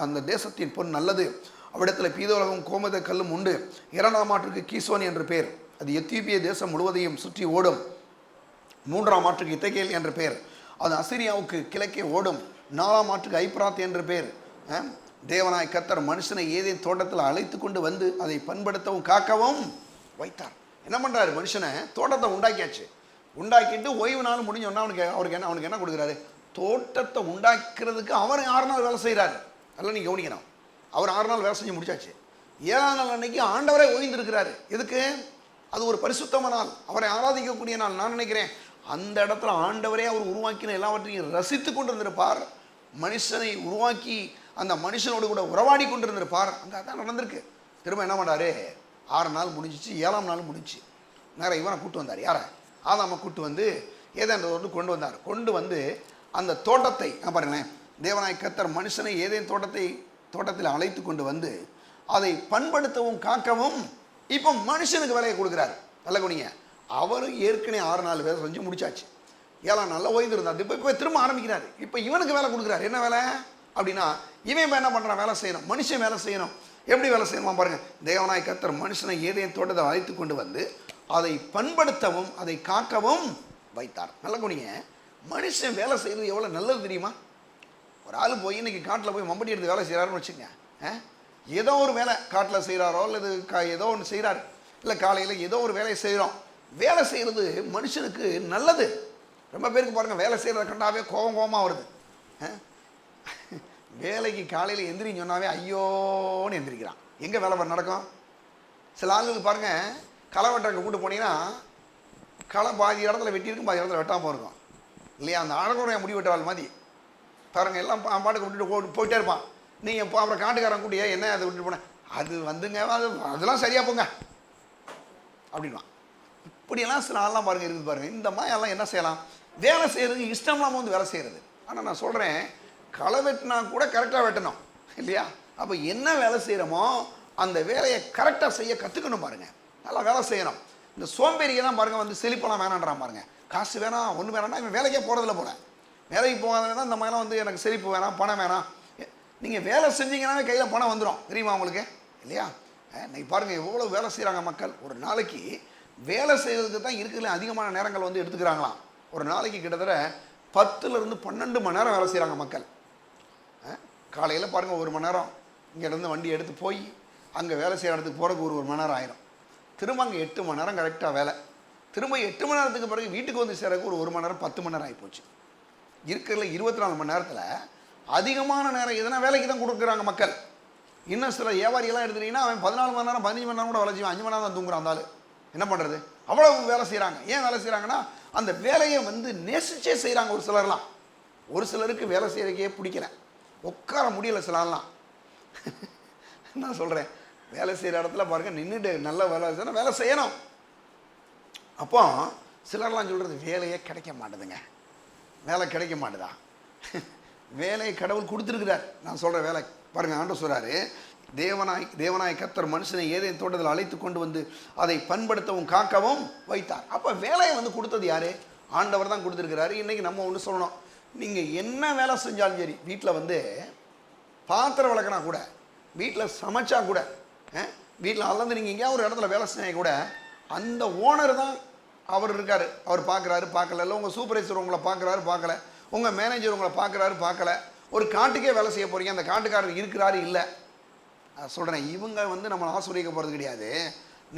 Speaker 2: அந்த தேசத்தின் பொன் நல்லது. அவ்விடத்தில் பீதோலகம் கோமத கல்லும் உண்டு. 2ஆம் ஆற்றுக்கு கீசோன் என்று பேர். அது எத்தியோப்பிய தேசம் முழுவதையும் சுற்றி ஓடும். 3ஆம் ஆற்றுக்கு இத்தகேல் என்று பேர். அது அசிரியாவுக்கு கிழக்கே ஓடும். 4ஆம் ஆற்றுக்கு ஐப்ராத் என்று பேர். தேவனாய் கர்த்தர் மனுஷனை ஏதேன் தோட்டத்தில் அழைத்து கொண்டு வந்து அதை பண்படுத்தவும் காக்கவும் வைத்தார். என்ன பண்ணுறாரு? மனுஷனை தோட்டத்தை உண்டாக்கியாச்சு. உண்டாக்கிட்டு ஓய்வு நாள் முடிஞ்சோன்னா அவனுக்கு என்ன கொடுக்குறாரு? தோட்டத்தை உண்டாக்குறதுக்கு அவர் 6 நாள் வேலை செய்கிறாரு. அதெல்லாம் நீங்கள் கவனிக்கணும். அவர் 6 நாள் வேலை செஞ்சு முடிச்சாச்சு. 7ஆம் நாள் அன்னைக்கு ஆண்டவரே ஓய்ந்திருக்கிறாரு. எதுக்கு? அது ஒரு பரிசுத்தமான நாள், அவரை ஆராதிக்கக்கூடிய நாள். நான் நினைக்கிறேன் அந்த இடத்துல ஆண்டவரே அவர் உருவாக்கின எல்லாவற்றையும் ரசித்து கொண்டிருந்திருப்பார். மனுஷனை உருவாக்கி அந்த மனுஷனோடு கூட உறவாடி கொண்டிருந்திருப்பார். அங்கே அதான் நடந்திருக்கு. திரும்ப என்ன பண்ணாரு? 6 நாள் முடிஞ்சிச்சு, 7ஆம் நாள் முடிச்சு நேரம் இவனை கூப்பிட்டு வந்தார். யாரை? ஆதாமை கூப்பிட்டு வந்து ஏதேன் தோட்டத்துக்கு கொண்டு வந்தார். கொண்டு வந்து அந்த தோட்டத்தை பாருங்களேன், தேவனாய் கர்த்தர் மனுஷனை ஏதேன் தோட்டத்தில் அழைத்து கொண்டு வந்து அதை பண்படுத்தவும் காக்கவும் இப்போ மனுஷனுக்கு வேலையை கொடுக்குறாரு. நல்ல குனிங்க, அவரும் ஏற்கனவே 6 நாள் வேலை செஞ்சு முடிச்சாச்சு. 7 நாளில் ஓய்ந்து இருந்தார். இப்போ திரும்ப ஆரம்பிக்கிறாரு. இப்போ இவனுக்கு வேலை கொடுக்குறாரு. என்ன வேலை அப்படின்னா, இவன் இப்போ என்ன பண்ணுறான்? வேலை செய்யணும். மனுஷன் வேலை செய்யணும். எப்படி வேலை செய்யணுமா பாருங்க. தேவனாய் கர்த்தர் மனுஷனை ஏதேன் தோட்டத்தை அழைத்து கொண்டு வந்து அதை பண்படுத்தவும் அதை காக்கவும் வைத்தார். நல்ல குனிங்க, மனுஷன் வேலை செய்கிறது எவ்வளோ நல்லது தெரியுமா? ஒரு ஆள் போய் இன்னைக்கு காட்டில் போய் மம்பட்டி எடுத்து வேலை செய்கிறாருன்னு வச்சுங்க, ஏதோ ஒரு வேலை காட்டில் செய்கிறாரோ அல்லது ஏதோ ஒன்று செய்கிறாரு, இல்லை காலையில் ஏதோ ஒரு வேலையை செய்கிறோம். வேலை செய்கிறது மனுஷனுக்கு நல்லது. ரொம்ப பேருக்கு பாருங்கள், வேலை செய்கிறத கண்டாவே கோபமாக வருது. வேலைக்கு காலையில் எந்திரின்னு சொன்னாவே ஐயோன்னு எந்திரிக்கிறான். எங்கே வேலை நடக்கும்? சில ஆளுங்களுக்கு பாருங்கள், களை வெட்டுறதுக்கு கூட்டு போனீங்கன்னா களை பாதி இடத்துல வெட்டியிருக்கும், பாதி இடத்துல வெட்டாமல் இருக்கும் இல்லையா? அந்த அழகுடைய முடி வெட்டவாள் மாதிரி பாருங்கள், எல்லாம் பாட்டுக்கு விட்டுட்டு போயிட்டே இருப்பான். நீங்கள் இப்போ அப்புறம் காட்டுக்காரன் கூட்டியே என்ன அதை விட்டுட்டு போனேன், அது வந்துங்க அதெல்லாம் சரியாக போங்க அப்படின்வான். இப்படியெல்லாம் சில ஆள்லாம் பாருங்கள் இருக்குது பாருங்கள். இந்த மாதிரி எல்லாம் என்ன செய்யலாம்? வேலை செய்கிறது இஷ்டம் இல்லாமல் வந்து வேலை செய்கிறது. ஆனால் நான் சொல்கிறேன், களை வெட்டினா கூட கரெக்டாக வெட்டணும் இல்லையா? அப்போ என்ன வேலை செய்கிறோமோ அந்த வேலையை கரெக்டாக செய்ய கற்றுக்கணும் பாருங்கள். நல்லா வேலை செய்யணும். இந்த சோம்பேறியை தான் பாருங்கள் வந்து செழிப்பெல்லாம் வேணான்றான் பாருங்கள். காசு வேணாம் ஒன்று வேணாம்னா இவன் வேலைக்கே போகிறதில்ல போல. வேலைக்கு போகாதவங்க இந்த மாதிரிலாம் வந்து எனக்கு செழிப்பு வேணாம், பணம் வேணாம். நீங்கள் வேலை செஞ்சீங்கன்னாவே கையில் பணம் வந்துடும் தெரியுமா உங்களுக்கு இல்லையா? இன்னைக்கு பாருங்கள் எவ்வளோ வேலை செய்கிறாங்க மக்கள். ஒரு நாளைக்கு வேலை செய்கிறதுக்கு தான் இருக்கிறதுல அதிகமான நேரங்கள் வந்து எடுத்துக்கிறாங்களாம். ஒரு நாளைக்கு கிட்டத்தட்ட 10லேருந்து 12 மணி நேரம் வேலை செய்கிறாங்க மக்கள். காலையில் பாருங்கள் 1 மணி நேரம் இங்கேருந்து வண்டி எடுத்து போய் அங்கே வேலை செய்கிற இடத்துக்கு போகிறதுக்கு ஒரு மணி நேரம் ஆயிரும். திரும்ப அங்கே 8 மணி நேரம் கரெக்டாக வேலை. திரும்ப 8 மணி நேரத்துக்கு பிறகு வீட்டுக்கு வந்து சேரக்கு ஒரு 1 மணி நேரம் 10 மணி நேரம் ஆகிப்போச்சு. இருக்கிறதுல 24 மணி நேரத்தில் அதிகமான நேரம் எதனா வேலைக்கு தான் கொடுக்குறாங்க மக்கள். இன்னும் சில வியாபாரியெல்லாம் எடுத்துட்டிங்கன்னா அவன் 14 மணி நேரம் 15 மணி நேரம் கூட வேலை செய்வான். 5 மணி நேரம் தான் தூங்குறான். அந்த ஆள் என்ன பண்ணுறது? அவ்வளோ வேலை செய்கிறாங்க. ஏன் வேலை செய்கிறாங்கன்னா அந்த வேலையை வந்து நேசிச்சே செய்கிறாங்க. ஒரு சிலர்லாம், ஒரு சிலருக்கு வேலை செய்கிறக்கே பிடிக்கல, உட்கார முடியலை சிலர்லாம். நான் சொல்கிறேன், வேலை செய்கிற இடத்துல பாருங்கள் நின்றுட்டு நல்ல வேலை செய்யணும், வேலை செய்யணும். அப்போ சிலர்லாம் சொல்கிறது வேலையே கிடைக்க மாட்டுதுங்க, வேலை கிடைக்க மாட்டுதா? வேலையை கடவுள் கொடுத்துருக்கிறார். நான் சொல்கிற வேலை பாருங்கள், ஆண்டவர் சொல்கிறாரு, தேவனாய் கர்த்தர் மனுஷனை ஏதேன் தோட்டத்தில் அழைத்து கொண்டு வந்து அதை பண்படுத்தவும் காக்கவும் வைத்தார். அப்போ வேலையை வந்து கொடுத்தது யார்? ஆண்டவர் தான் கொடுத்துருக்கிறாரு. இன்றைக்கி நம்ம ஒன்று சொல்லணும், நீங்கள் என்ன வேலை செஞ்சாலும் சரி, வீட்டில் வந்து பாத்திரம் விளக்கினா கூட, வீட்டில் சமைச்சா கூட, வீட்டில் அல்லது நீங்கள் எங்கேயாவது ஒரு இடத்துல வேலை செஞ்சா கூட அந்த ஓனர் தான் அவர் இருக்கார். அவர் பார்க்குறாரு பார்க்கல, இல்லை உங்கள் சூப்பர்வைசர் உங்களை பார்க்குறாரு பார்க்கல, உங்கள் மேனேஜர் உங்களை பார்க்குறாரு பார்க்கல, ஒரு காட்டுக்கே வேலை செய்ய போகிறீங்க, அந்த காட்டுக்காரர் இருக்கிறாரு இல்லை. சொல்கிறேன், இவங்க வந்து நம்மளை ஆசிரியக்க போகிறது கிடையாது.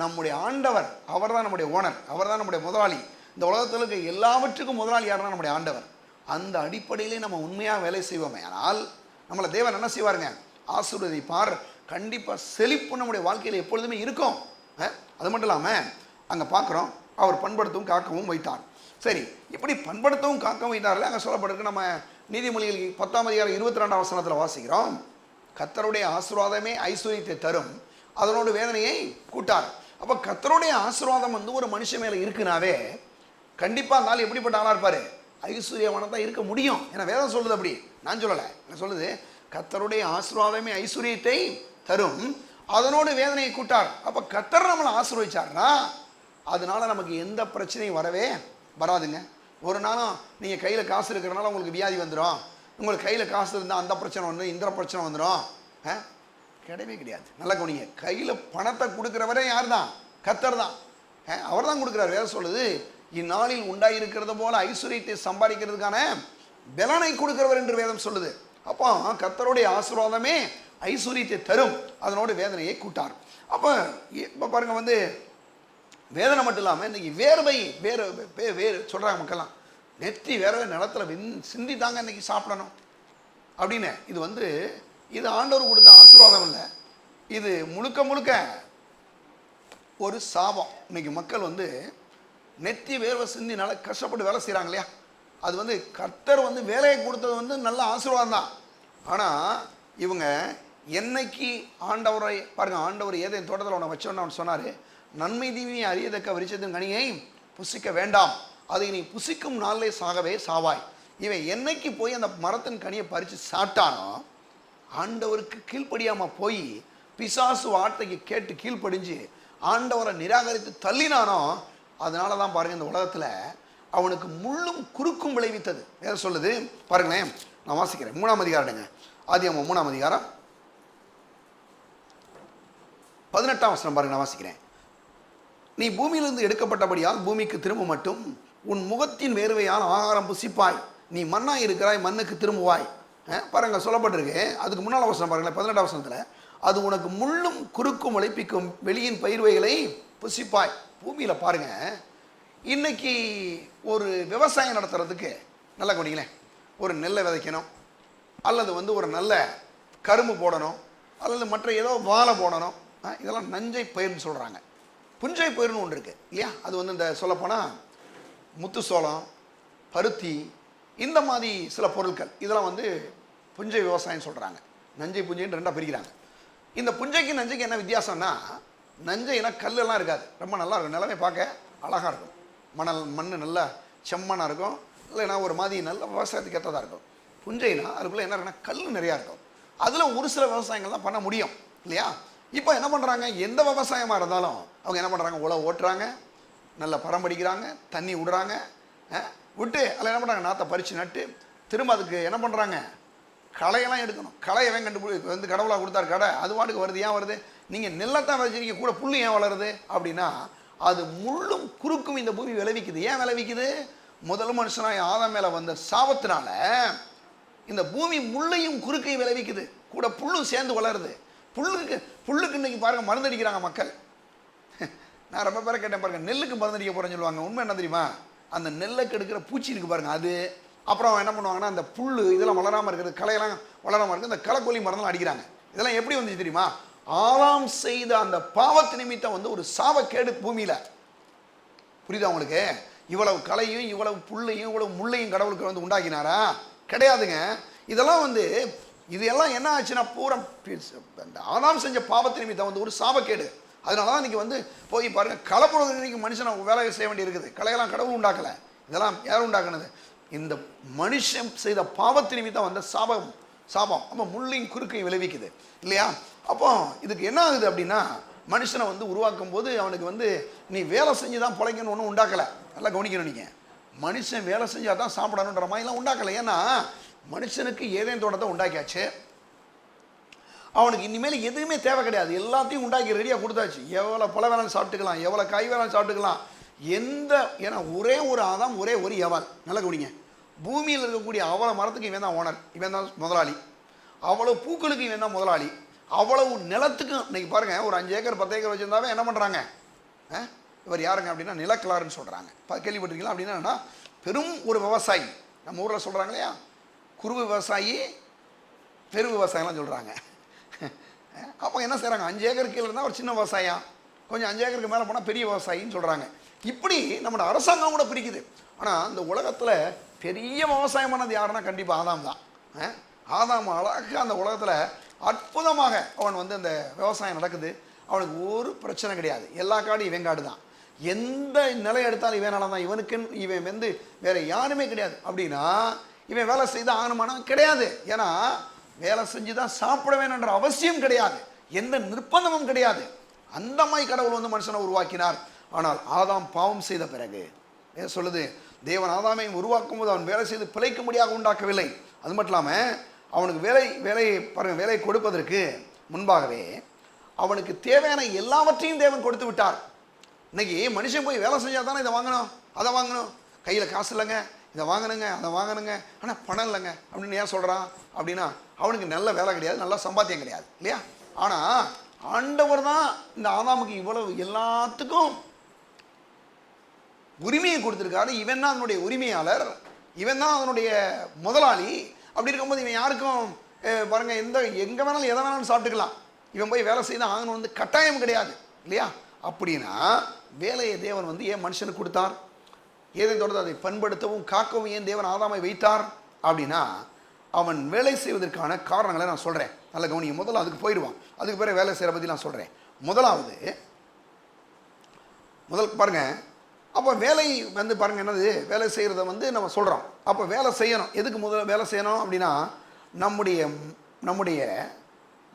Speaker 2: நம்முடைய ஆண்டவர், அவர் தான் நம்முடைய ஓனர், அவர் தான் நம்முடைய முதலாளி. இந்த உலகத்தில் இருக்க எல்லாவற்றுக்கும் முதலாளி யார் தான்? நம்முடைய ஆண்டவர். அந்த அடிப்படையிலே நம்ம உண்மையாக வேலை செய்வோமே ஆனால் நம்மளை தேவன் என்ன செய்வாருங்க? ஆசீர்வதிப்பார். கண்டிப்பாக செழிப்பு நம்முடைய வாழ்க்கையில் எப்பொழுதுமே இருக்கும். அது மட்டும் இல்லாமல் அங்கே பார்க்குறோம், அவர் பண்படுத்தவும் காக்கவும் வைத்தார். சரி, இப்படி பண்படுத்தவும் காக்கவும் வைத்தார்ல, அங்கே சொல்லப்பட்டிருக்கு. நம்ம நீதிமொழிகள் 10ஆம் அதிகாரம் 22ஆம் வசனத்தில் வாசிக்கிறோம், கர்த்தருடைய ஆசீர்வாதமே ஐஸ்வர்யத்தை தரும், அதனோட வேதனையை கூட்டார். அப்போ கர்த்தருடைய ஆசீர்வாதம் வந்து ஒரு மனுஷன் மேலே இருக்குனாவே கண்டிப்பாக அந்த ஆள் எப்படிப்பட்ட ஆளாக இருப்பார்? ஐஸ்வர்யவான தான் இருக்க முடியும். ஏன்னா வேதம் சொல்லுது, அப்படி நான் சொல்லலை. என்ன சொல்லுது? கர்த்தருடைய ஆசீர்வாதமே ஐஸ்வர்யத்தை தரும், அதனோடு வேதனையை கூட்டார். அப்போ கர்த்தர் நம்மளை ஆசீர்வதிச்சார்னா அதனால நமக்கு எந்த பிரச்சனையும் வரவே வராதுங்க. ஒரு நாளும் நீங்கள் கையில் காசு இருக்கிறனால உங்களுக்கு வியாதி வந்துடும், உங்களுக்கு கையில் காசு இருந்தால் அந்த பிரச்சனை வந்து இந்த பிரச்சனை வந்துடும், கிடையவே கிடையாது. நல்லா கவனிங்க, கையில் பணத்தை கொடுக்குறவரே யார் தான்? கர்த்தர் தான். அவர் தான் கொடுக்குறார். வேற சொல்லுது, இந்நாளில் உண்டாயிருக்கிறது போல ஐஸ்வர்யத்தை சம்பாதிக்கிறதுக்கான பலனை கொடுக்கிறவர் என்று வேதம் சொல்லுது. அப்போ கர்த்தருடைய ஆசீர்வாதமே ஐஸ்வர்யத்தை தரும், அதனோடு வேதனையை கூட்டார். அப்போ இப்போ பாருங்கள், வந்து வேதனை மட்டும் இல்லாமல் இன்றைக்கி வேர்வை வேறு சொல்கிறாங்க மக்கள்லாம், நெற்றி வேர்வை நிலத்தில் சிந்தி தாங்க இன்றைக்கி சாப்பிடணும் அப்படின்னு. இது வந்து இது ஆண்டவர் கொடுத்த ஆசீர்வாதம் இல்லை, இது முழுக்க முழுக்க ஒரு சாபம். இன்றைக்கி மக்கள் வந்து நெற்றி வேர்வை சிந்தி நல்லா கஷ்டப்பட்டு வேலை செய்கிறாங்க இல்லையா? அது வந்து கர்த்தர் வந்து வேலையை கொடுத்தது வந்து நல்ல ஆசீர்வாதம் தான். ஆனால் இவங்க என்னைக்கு ஆண்டவரை பாருங்கள், ஆண்டவர் ஏதேன் தோட்டத்தில் அவனை வச்சோன்னு அவன் சொன்னார், நன்மை தீமையை அறியத்தக்க விருட்சத்தின் கனியை புசிக்க வேண்டாம், அதை நீ புசிக்கும் நாளிலே சாகவே சாவாய். இவன் என்னைக்கு போய் அந்த மரத்தின் கனியை பறித்து சாப்பிட்டானோ, ஆண்டவருக்கு கீழ்ப்படியாமல் போய் பிசாசு வார்த்தைக்கு கேட்டு கீழ்ப்படிஞ்சு ஆண்டவரை நிராகரித்து தள்ளினானோ, அதனால தான் பாருங்கள் இந்த உலகத்தில் அவனுக்கு முள்ளும் குறுக்கும் விளைவித்தது. வேற சொல்லுது பாருங்களேன், நான் வாசிக்கிறேன். 3ஆம் அதிகாரங்க, ஆதியாகமம் 3ஆம் அதிகாரம் 18ஆம் வசனம் பாருங்க, நான் வாசிக்கிறேன். நீ பூமியிலிருந்து எடுக்கப்பட்டபடியால் பூமிக்கு திரும்ப மட்டும், உன் முகத்தின் வேர்வையால் ஆகாரம் புசிப்பாய், நீ மண்ணாய் இருக்கிறாய், மண்ணுக்கு திரும்புவாய். பாருங்க சொல்லப்பட்டிருக்கு. அதுக்கு முன்னால் வசனம் பாருங்களேன், 18ஆம் வசனத்தில், அது உனக்கு முள்ளும் குறுக்கும் உழைப்பிக்கும் வெளியின் பயிர்வைகளை புசிப்பாய். பூமியில் பாருங்க, இன்னைக்கு ஒரு விவசாயம் நடத்துறதுக்கு நல்லா கவனிங்களேன், ஒரு நெல்லை விதைக்கணும், அல்லது ஒரு நல்ல கரும்பு போடணும், அல்லது மற்ற ஏதோ வாழை போடணும், இதெல்லாம் நஞ்சை பயிர்னு சொல்கிறாங்க. புஞ்சை பயிர்னு ஒன்று இருக்குது இல்லையா? அது இந்த சொல்லப்போனால் முத்து சோளம், பருத்தி, இந்த மாதிரி சில பொருட்கள், இதெல்லாம் புஞ்சை விவசாயம் சொல்கிறாங்க. நஞ்சை புஞ்சைன்னு ரெண்டாக பிரிக்கிறாங்க. இந்த புஞ்சைக்கு நஞ்சைக்கு என்ன வித்தியாசம்னா, நஞ்சைனா கல்லெல்லாம் இருக்காது, ரொம்ப நல்லா இருக்கும், நிலமே பார்க்க அழகாக இருக்கும், மண் நல்லா செம்மண்ணாக இருக்கும், இல்லைன்னா ஒரு மாதிரி நல்ல விவசாயத்துக்கு ஏற்றதாக இருக்கும். புஞ்சைனா அதுக்குள்ளே என்ன இருக்குன்னா கல் நிறையா இருக்கும். அதில் ஒரு சில விவசாயங்கள் தான் பண்ண முடியும் இல்லையா? இப்போ என்ன பண்ணுறாங்க, எந்த விவசாயமாக இருந்தாலும் அவங்க என்ன பண்ணுறாங்க, உழவு ஓட்டுறாங்க, நல்லா பராமரிக்கிறாங்க, தண்ணி விடுறாங்க, விட்டு அதில் என்ன பண்ணுறாங்க, நாற்றை பறித்து நட்டு திரும்ப அதுக்கு என்ன பண்ணுறாங்க, களையெல்லாம் எடுக்கணும். களையவன் கண்டுபிடி கடவுளாக கொடுத்தாரு கடை, அது வாட்டுக்கு வருது. ஏன் வருது? நீங்கள் நெல்லத்தான் விளைச்சிருக்கீங்க, கூட புல் ஏன் வளருது அப்படின்னா, அது முள்ளும் குறுக்கும் இந்த பூமி விளைவிக்குது. ஏன் விளைவிக்குது? முதல் மனுஷனாய் ஆதாம் மேலே வந்த சாபத்தினால இந்த பூமி முள்ளையும் குறுக்கையும் விளைவிக்குது, கூட புல்லும் சேர்ந்து வளருது. புல்லுக்கு இன்னைக்கு பாருங்கள் மருந்தடிக்கிறாங்க மக்கள். நான் ரொம்ப பேரை கேட்டேன் பாருங்கள், நெல்லுக்கு மருந்தடிக்க போகிறேன்னு சொல்லுவாங்க. உண்மை என்ன தெரியுமா? அந்த நெல்லை கெடுக்கிற பூச்சி இருக்குது பாருங்கள், அது. அப்புறம் என்ன பண்ணுவாங்கன்னா, அந்த புல் இதெல்லாம் வளராமல் இருக்கிறது, களையெல்லாம் வளராமல் இருக்குது, இந்த களைக்கொல்லி மருந்தெல்லாம் அடிக்கிறாங்க. இதெல்லாம் எப்படி வந்துச்சு தெரியுமா? ஆதாம் செய்த அந்த பாவத்து நிமித்தம் ஒரு சாபக்கேடு பூமியில். புரியுதா உங்களுக்கு? இவ்வளவு களையும் இவ்வளவு புல்லையும் இவ்வளவு முள்ளையும் கடவுளுக்கு உண்டாக்கினாரா? கிடையாதுங்க. இதெல்லாம் இதெல்லாம் என்ன ஆச்சுன்னா, பூரா அந்த ஆதாம் செஞ்ச பாவத்து நிமித்தம் ஒரு சாபக்கேடு. அதனால தான் இன்றைக்கி போய் பாருங்கள், களை போடுறதுக்கு மனுஷனை வேலையை செய்ய வேண்டி இருக்குது. களையெல்லாம் கடவுள் உண்டாக்கலை, இதெல்லாம் யாரும் உண்டாக்குனது? இந்த மனுஷன் செய்த பாவத்து நிமித்தம் வந்த சாபம். அப்போ முள்ளையும் குறுக்கையும் விளைவிக்குது இல்லையா? அப்போ இதுக்கு என்ன ஆகுது அப்படின்னா, மனுஷனை உருவாக்கும் போது அவனுக்கு நீ வேலை செஞ்சு தான் பிழைக்கணும்னு ஒன்றும் உண்டாக்கலை. நல்லா கவனிக்கணும். நீங்கள் மனுஷன் வேலை செஞ்சால் தான் சாப்பிடணுன்ற மாதிரிலாம் உண்டாக்கலை. ஏன்னா மனுஷனுக்கு ஏதேன் தோட்டத்தை உண்டாக்கியாச்சு, அவனுக்கு இனிமேல் எதுவுமே தேவை கிடையாது, எல்லாத்தையும் உண்டாக்கி ரெடியாக கொடுத்தாச்சு. எவ்வளோ பழ வேணாலும் சாப்பிட்டுக்கலாம், எவ்வளோ காய் வேணாலும் சாப்பிட்டுக்கலாம். ஏன்னா ஒரே ஒரு ஆதாம், ஒரே ஒரு எவல். நல்லா கவனிங்க, பூமியில் இருக்கக்கூடிய அவ்வளோ மரத்துக்கு இவன் தான் ஓனர், இவன் தான் முதலாளி. அவ்வளோ பூக்களுக்கு இவன் தான் முதலாளி. அவ்வளவு நிலத்துக்கும் இன்னைக்கு பாருங்கள், ஒரு 5 ஏக்கர் 10 ஏக்கர் வச்சுருந்தாவே என்ன பண்ணுறாங்க, இவர் யாருங்க அப்படின்னா நிலக்கிழாருன்னு சொல்கிறாங்க. கேள்விப்பட்டிருக்கீங்களா? அப்படின்னா பெரும் ஒரு விவசாயி. நம்ம ஊரில் சொல்கிறாங்க இல்லையா, குறுவு விவசாயி, பெரு விவசாயம்லாம் சொல்கிறாங்க. அப்போ என்ன செய்கிறாங்க, 5 ஏக்கர் கீழே இருந்தால் ஒரு சின்ன விவசாயம், கொஞ்சம் 5 ஏக்கருக்கு மேலே போனால் பெரிய விவசாயின்னு சொல்கிறாங்க. இப்படி நம்மளோட அரசாங்கம் கூட பிரிக்குது. ஆனால் இந்த உலகத்தில் பெரிய விவசாயம் பண்ணது யாருன்னா கண்டிப்பாக ஆதாம் தான். ஆதாம் அழகாக அந்த உலகத்தில் அற்புதமாக அவன் அந்த விவசாயம் நடக்குது. அவனுக்கு ஒரு பிரச்சனை கிடையாது, எல்லா காடும் இவன் காடு தான், எந்த நிலை எடுத்தாலும் இவன் நிலம் தான், இவனுக்கு இவன் வேற யாருமே கிடையாது. அப்படின்னா இவன் வேலை செய்து ஆகணுமானவன் கிடையாது. ஏன்னா வேலை செஞ்சு தான் சாப்பிட வேணுன்ற அவசியம் கிடையாது, எந்த நிர்பந்தமும் கிடையாது. அந்த மாதிரி கடவுள் மனுஷனை உருவாக்கினார். ஆனால் ஆதாம் பாவம் செய்த பிறகு சொல்லுது, தேவன் ஆதாமை உருவாக்கும் போது அவன் வேலை செய்து பிழைக்கும்படியாக உண்டாக்கவில்லை. அது மட்டும் இல்லாமல் அவனுக்கு வேலை கொடுப்பதற்கு முன்பாகவே அவனுக்கு தேவையான எல்லாவற்றையும் தேவன் கொடுத்து விட்டார். இன்னைக்கு மனுஷன் போய் வேலை செஞ்சால் தானே இதை வாங்கணும் அதை வாங்கணும், கையில் காசு இல்லைங்க, இதை வாங்கணுங்க அதை வாங்கணுங்க, ஆனால் பணம் இல்லைங்க அப்படின்னு ஏன் சொல்கிறான் அப்படின்னா, அவனுக்கு நல்ல வேலை கிடையாது, நல்ல சம்பாத்தியம் கிடையாது இல்லையா? ஆனால் ஆண்டவர் தான் இந்த ஆதாமுக்கு இவ்வளவு எல்லாத்துக்கும் உரிமையை கொடுத்துருக்காரு. இவன் தான் அதனுடைய உரிமையாளர், இவன் தான் அதனுடைய முதலாளி. அப்படி இருக்கும்போது இவன் யாருக்கும் பாருங்கள் எங்கே வேணாலும் எதை வேணாலும் சாப்பிட்டுக்கலாம். இவன் போய் வேலை செய்து ஆகணும் கட்டாயம் கிடையாது இல்லையா? அப்படின்னா வேலையை தேவன் ஏன் மனுஷனுக்கு கொடுத்தார்? ஏதேன் தோட்டத்தை அதை பண்படுத்தவும் காக்கவும் ஏன் தேவன் ஆதாமை வைத்தார் அப்படின்னா, அவன் வேலை செய்வதற்கான காரணங்களை நான் சொல்கிறேன். நல்ல கவனிங்க. முதல்ல அதுக்கு போயிடுவான், அதுக்கு பிறகு வேலை செய்கிற பற்றி நான் சொல்கிறேன். முதல் பாருங்கள், அப்போ வேலை வந்து பாருங்க என்னது, வேலை செய்கிறத வந்து நம்ம சொல்கிறோம். அப்போ வேலை செய்யணும். எதுக்கு முதல்ல வேலை செய்யணும் அப்படின்னா, நம்முடைய நம்முடைய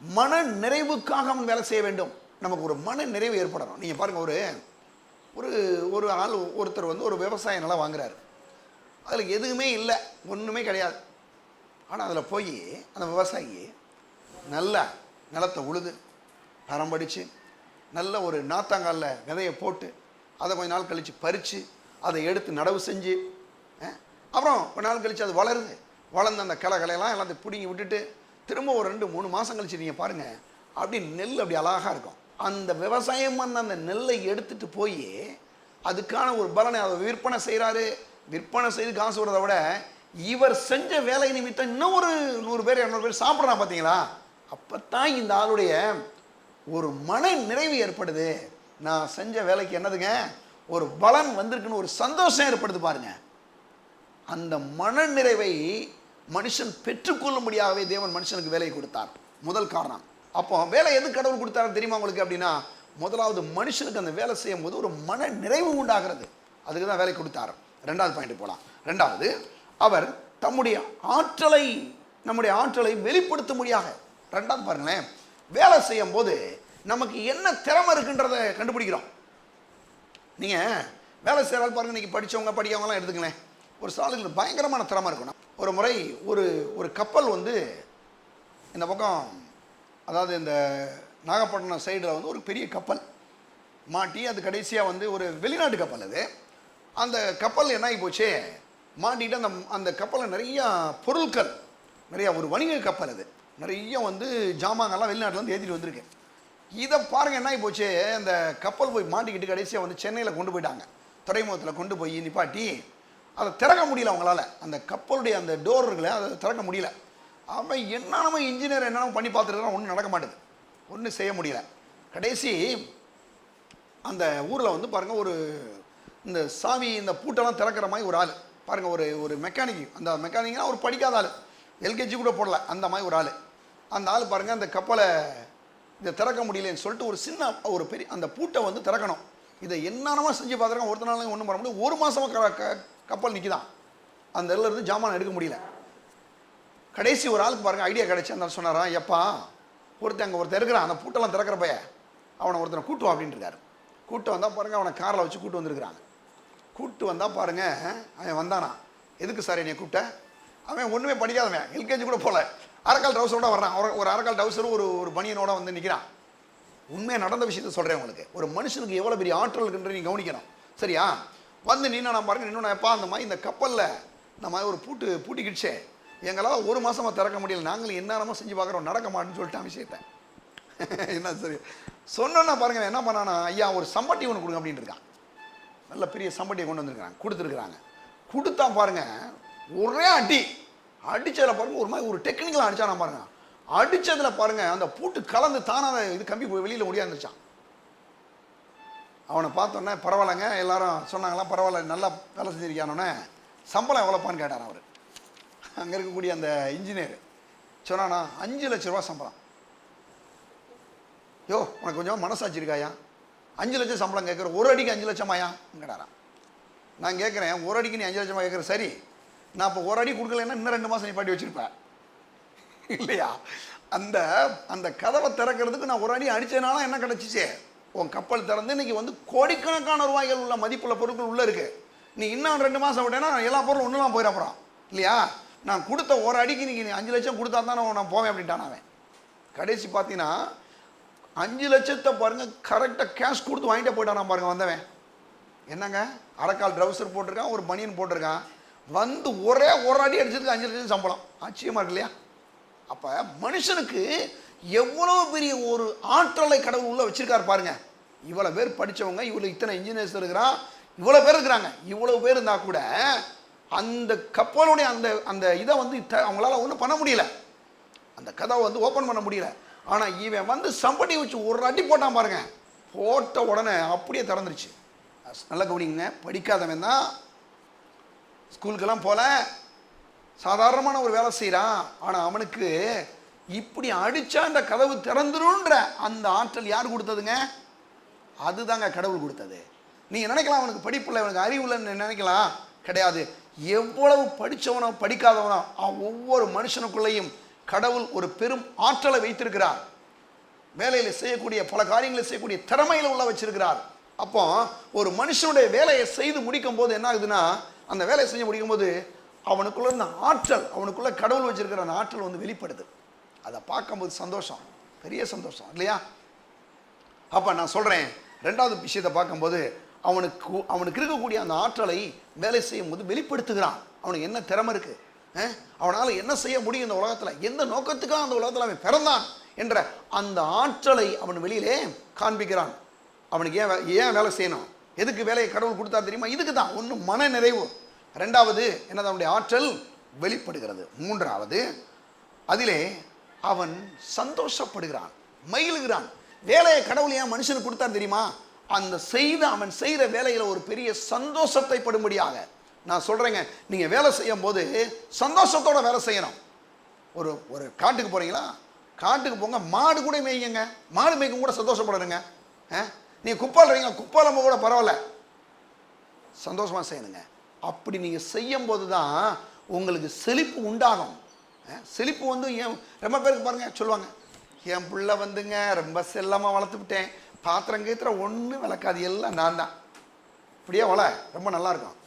Speaker 2: மன நிறைவுக்காக நம்ம வேலை செய்ய வேண்டும். நமக்கு ஒரு மன நிறைவு ஏற்படணும். நீங்கள் பாருங்கள், ஒரு ஒரு ஆள் ஒருத்தர் வந்து ஒரு விவசாய நிலம் வாங்குறாரு. அதில் எதுவுமே இல்லை, ஒன்றுமே கிடையாது. ஆனால் அதில் போய் அந்த விவசாயி நல்ல நிலத்தை உழுது பரம்படித்து நல்ல ஒரு நாத்தாங்காலில் விதையை போட்டு அதை கொஞ்ச நாள் கழித்து பறித்து அதை எடுத்து நடவு செஞ்சு அப்புறம் கொஞ்ச நாள் கழித்து அது வளருது. வளர்ந்து அந்த கிளைகளையெல்லாம் எல்லாத்தையும் பிடுங்கி விட்டுட்டு திரும்ப ஒரு 2-3 மாதம் கழிச்சு நீங்கள் பாருங்கள், அப்படி நெல் அப்படி அழகாக இருக்கும். அந்த விவசாயம் பண்ண அந்த நெல்லை எடுத்துகிட்டு போய் அதுக்கான ஒரு பலனை அதை விற்பனை செய்கிறாரு. விற்பனை செய்து காசு வரதை விட இவர் செஞ்ச வேலை நிமித்தம் இன்னும் ஒரு 100 பேர் 200 பேர் சாப்பிட்றான். பார்த்தீங்களா? அப்போ தான் இந்த ஆளுடைய ஒரு மன நிறைவு ஏற்படுது. நான் செஞ்ச வேலைக்கு என்னதுங்க, ஒரு பலன் வந்திருக்குன்னு ஒரு சந்தோஷம் ஏற்படுது பாருங்க. அந்த மன நிறைவை மனுஷன் பெற்றுக்கொள்ளும்படியாகவே தேவன் மனுஷனுக்கு வேலையை கொடுத்தார். முதல் காரணம். அப்போ வேலை எது கடவுள் கொடுத்தாரு தெரியுமா உங்களுக்கு அப்படின்னா, முதலாவது மனுஷனுக்கு அந்த வேலை செய்யும் போது ஒரு மன நிறைவு உண்டாகிறது. அதுக்கு தான் வேலை கொடுத்தார். 2வது பாயிண்ட் போகலாம். 2வது, அவர் நம்முடைய ஆற்றலை வெளிப்படுத்தும்படியாக. 2வது பாருங்களேன், வேலை செய்யும் போது நமக்கு என்ன திறமை இருக்குன்றத கண்டுபிடிக்கிறோம். நீங்கள் வேலை செய்கிறால் பாருங்கள், இன்றைக்கி படித்தவங்க படிக்காதவங்களாம் எடுத்துங்களேன், ஒரு சாலையில் பயங்கரமான திறமை இருக்கணும். ஒரு முறை ஒரு கப்பல் வந்து இந்த பக்கம், அதாவது இந்த நாகப்பட்டினம் சைடில் வந்து ஒரு பெரிய கப்பல் மாட்டி, அது கடைசியாக வந்து ஒரு வெளிநாட்டு கப்பல். அது அந்த கப்பல் என்ன ஆகி போச்சு, மாட்டிட்டு அந்த கப்பலில் நிறையா பொருட்கள், நிறையா ஒரு வணிக கப்பல், அது நிறைய வந்து ஜாமாங்கெல்லாம் வெளிநாட்டிலேருந்து ஏற்றிட்டு வந்திருக்கு. இதை பாருங்கள் என்ன ஆகி போச்சு, அந்த கப்பல் போய் மாட்டிக்கிட்டு கடைசியாக வந்து சென்னையில் கொண்டு போயிட்டாங்க. துறைமுகத்தில் கொண்டு போய் நிப்பாட்டி அதை திறக்க முடியல அவங்களால. அந்த கப்பலுடைய அந்த டோர்களை அதை திறக்க முடியல. அவன் என்னென்னமோ இன்ஜினியர் என்னென்ன பண்ணி பார்த்துருக்கான், ஒன்றும் நடக்க மாட்டேது, ஒன்றும் செய்ய முடியல. கடைசி அந்த ஊரில் வந்து பாருங்கள், இந்த சாவி இந்த பூட்டெல்லாம் திறக்கிற மாதிரி ஒரு ஆள் பாருங்கள், ஒரு மெக்கானிக். அந்த மெக்கானிக்னா ஒரு படிக்காத ஆள், எல்கேஜி கூட போடல, அந்த மாதிரி ஒரு ஆள். அந்த ஆள் பாருங்கள், அந்த கப்பலை இதை திறக்க முடியலன்னு சொல்லிட்டு ஒரு பெரிய அந்த பூட்டை வந்து திறக்கணும். இதை என்னென்னமோ செஞ்சு பார்த்துருக்கோம், ஒருத்த நாளையும் ஒன்றும் பண்ண முடியும். 1 மாதமாக கப்பல் நிற்கிதான், அந்த இருந்து ஜாமான் எடுக்க முடியல. கடைசி ஒரு ஆளுக்கு பாருங்கள் ஐடியா கிடச்சி. அந்த சொன்னாரான், எப்பா ஒருத்தர் இருக்கிறான், அந்த பூட்டெல்லாம் திறக்கிற பைய, அவனை ஒருத்தனை கூட்டுவான் அப்படின்ட்டு இருக்காரு. கூட்டு வந்தால் பாருங்கள், அவனை காரில் வச்சு கூட்டு வந்துருக்குறாங்க. கூட்டு வந்தால் பாருங்கள், அவன் வந்தானா, எதுக்கு சார் என்னை கூப்பிட்ட? அவன் ஒன்றுமே படிக்காதவன், எல்கேஜி கூட போகல, அரைக்கால் ட்ரௌசரோட வர்றான். ஒரு அரைக்கால் ட்ரௌசரும் ஒரு பனியனோட வந்து நிற்கிறான். உண்மையாக நடந்த விஷயத்த சொல்கிறேன் உங்களுக்கு. ஒரு மனுஷனுக்கு எவ்வளோ பெரிய ஆற்றல் இருக்குன்ற நீங்கள் கவனிக்கணும். சரியா? வந்து நின்று நான் பாருங்கள், நின்று எப்பா அந்த மாதிரி இந்த கப்பலில் இந்த மாதிரி ஒரு பூட்டிக்கிடுச்சே, எங்களால் 1 மாதமாக திறக்க முடியல, நாங்களும் என்னென்னமோ செஞ்சு பார்க்குறோம், நடக்க மாட்டேன்னு சொல்லிட்டான் விஷயத்த. என்ன சரி சொன்னோன்னா பாருங்கள் என்ன பண்ணானா, ஐயா ஒரு சம்பட்டி ஒன்று கொடுங்க அப்படின்ட்டு இருக்கான். நல்ல பெரிய சம்பட்டியை கொண்டு வந்திருக்கிறாங்க, கொடுத்துருக்குறாங்க. கொடுத்தா பாருங்கள், ஒரே அடித்ததில் பாருங்கள், ஒரு மாதிரி ஒரு டெக்னிக்கலாக அடித்தா நான் பாருங்கள், அடித்ததில் பாருங்கள் அந்த பூட்டு கலந்து தானாக இது கம்பி வெளியில் ஒடியாந்துருச்சான். அவனை பார்த்தோன்னே பரவாயில்லைங்க, எல்லாரும் சொன்னாங்களாம், பரவாயில்ல நல்லா வேலை செஞ்சிருக்கானோன்னே, சம்பளம் எவ்வளோப்பான்னு கேட்டார் அவர். அங்கே இருக்கக்கூடிய அந்த இன்ஜினியர் சொன்னானா, 5 லட்ச ரூபா சம்பளம். யோ உனக்கு கொஞ்சம் மனசாட்சி இருக்காயா, 5 லட்சம் சம்பளம் கேட்குற, ஒரு அடிக்கு 5 லட்சமாயா கேட்டாரான். நான் கேட்குறேன், ஒரு அடிக்கு நீ 5 லட்சமாக கேட்குற, சரி நான் இப்போ ஒரு அடி கொடுக்கலன்னா இன்னும் 2 மாதம் நீ பாட்டி வச்சுருப்பேன் இல்லையா? அந்த கதவை திறக்கிறதுக்கு நான் ஒரு அடி அடித்ததுனால என்ன கிடச்சிச்சு, உன் கப்பல் திறந்து இன்றைக்கி வந்து கோடிக்கணக்கான ரூபாய்கள் உள்ள மதிப்புள்ள பொருட்கள் உள்ளே இருக்குது. நீ இன்னும் 2 மாதம் விட்டேன்னா எல்லா பொருளும் ஒன்றுலாம் போயிட போகிறான் இல்லையா? நான் கொடுத்த ஒரு அடிக்கு நீ 5 லட்சம் கொடுத்தா தான் நான் போவேன் அப்படின்ட்டான் அவன். கடைசி பார்த்தீங்கன்னா 5 லட்சத்தை பாருங்கள் கரெக்டாக கேஷ் கொடுத்து வாங்கிட்டு போயிட்டான் பாருங்கள் வந்தவன். என்னங்க அரைக்கால் ட்ரௌசர் போட்டிருக்கான், ஒரு பனியன் போட்டிருக்கான், வந்து ஒரே ஒரு அடி அடிச்சதுக்கு 5 லட்சம் சம்பளம். ஆச்சரியமாக இருக்கு இல்லையா? அப்போ மனுஷனுக்கு எவ்வளோ பெரிய ஒரு ஆற்றலை கடவுள் உள்ள வச்சிருக்காரு பாருங்க. இவ்வளோ பேர் படித்தவங்க, இவ்வளோ இத்தனை இன்ஜினியர்ஸ் இருக்கிறான், இவ்வளோ பேர் இருக்கிறாங்க. இவ்வளோ பேர் இருந்தால் கூட அந்த கப்பலுடைய அந்த இதை வந்து அவங்களால ஒன்றும் பண்ண முடியல, அந்த கதவை வந்து ஓப்பன் பண்ண முடியல. ஆனால் இவன் வந்து சம்பட்டி வச்சு ஒரு அடி போட்டான் பாருங்க, போட்ட உடனே அப்படியே திறந்துருச்சு. நல்லா கவனிங்க, படிக்காதவன் தான், ஸ்கூலுக்கெல்லாம் போல, சாதாரணமான ஒரு வேலை செய்கிறான். ஆனால் அவனுக்கு இப்படி அடித்தா அந்த கதவு திறந்துருன்ற அந்த ஆற்றல் யார் கொடுத்ததுங்க? அதுதாங்க கடவுள் கொடுத்தது. நீங்கள் நினைக்கலாம் அவனுக்கு படிப்பு இல்லை, அவனுக்கு அறிவு இல்லைன்னு நினைக்கலாம். கிடையாது. எவ்வளவு படித்தவனோ படிக்காதவனோ ஒவ்வொரு மனுஷனுக்குள்ளேயும் கடவுள் ஒரு பெரும் ஆற்றலை வைத்திருக்கிறார். வேலையில் செய்யக்கூடிய பல காரியங்களை செய்யக்கூடிய திறமையில் உள்ள வச்சிருக்கிறார். அப்போ ஒரு மனுஷனுடைய வேலையை செய்து முடிக்கும் போது என்ன ஆகுதுன்னா, அந்த வேலையை செஞ்சு முடிக்கும் போது அவனுக்குள்ள இருந்த ஆற்றல், அவனுக்குள்ள கடவுள் வச்சிருக்கிற அந்த ஆற்றல் வந்து வெளிப்படுது. அதை பார்க்கும்போது சந்தோஷம், பெரிய சந்தோஷம் இல்லையா? அப்போ நான் சொல்கிறேன், ரெண்டாவது விஷயத்தை பார்க்கும்போது அவனுக்கு இருக்கக்கூடிய அந்த ஆற்றலை வேலை செய்யும் போது வெளிப்படுத்துகிறான். அவனுக்கு என்ன திறமை இருக்கு, அவனால் என்ன செய்ய முடியும் இந்த உலகத்தில், எந்த நோக்கத்துக்காக அந்த உலகத்தில் அவன் பிறந்தான் என்ற அந்த ஆற்றலை அவன் வெளியிலே காண்பிக்கிறான். அவனுக்கு ஏன் வேலை செய்யணும், எதுக்கு வேலையை கடவுள் கொடுத்தா தெரியுமா? இதுக்கு தான். ஒன்று மன நிறைவு, ரெண்டாவது என்னது அவனுடைய ஆற்றல் வெளிப்படுகிறது, மூன்றாவது அதிலே அவன் சந்தோஷப்படுகிறான், மகிழ்கிறான். வேலையை கடவுள் ஏன் மனுஷனுக்கு கொடுத்தார் தெரியுமா? அவன் செய்கிற வேலையில் ஒரு பெரிய சந்தோஷத்தை படும்படியாக. நான் சொல்கிறேங்க, நீங்கள் வேலை செய்யும் போது சந்தோஷத்தோட வேலை செய்யணும். ஒரு காட்டுக்கு போகிறீங்களா, காட்டுக்கு போங்க, மாடு கூட மேய்ங்க, மாடு மேய்க்கும் கூட சந்தோஷப்படணுங்க. நீங்கள் குப்பாடுறீங்க, குப்பாலம்ப கூட பரவாயில்ல, சந்தோஷமாக செய்யணுங்க. அப்படி நீங்கள் செய்யும் போது தான் உங்களுக்கு செழிப்பு உண்டாகும். செழிப்பு வந்து ரொம்ப பேருக்கு பாருங்க சொல்லுவாங்க, என் பிள்ளை வந்துங்க ரொம்ப செல்லமாக வளர்த்து விட்டேன், பாத்திரம் கீத்திர ஒன்றும் விளக்காது, எல்லாம் நான் தான், இப்படியே ரொம்ப நல்லா இருக்கும்.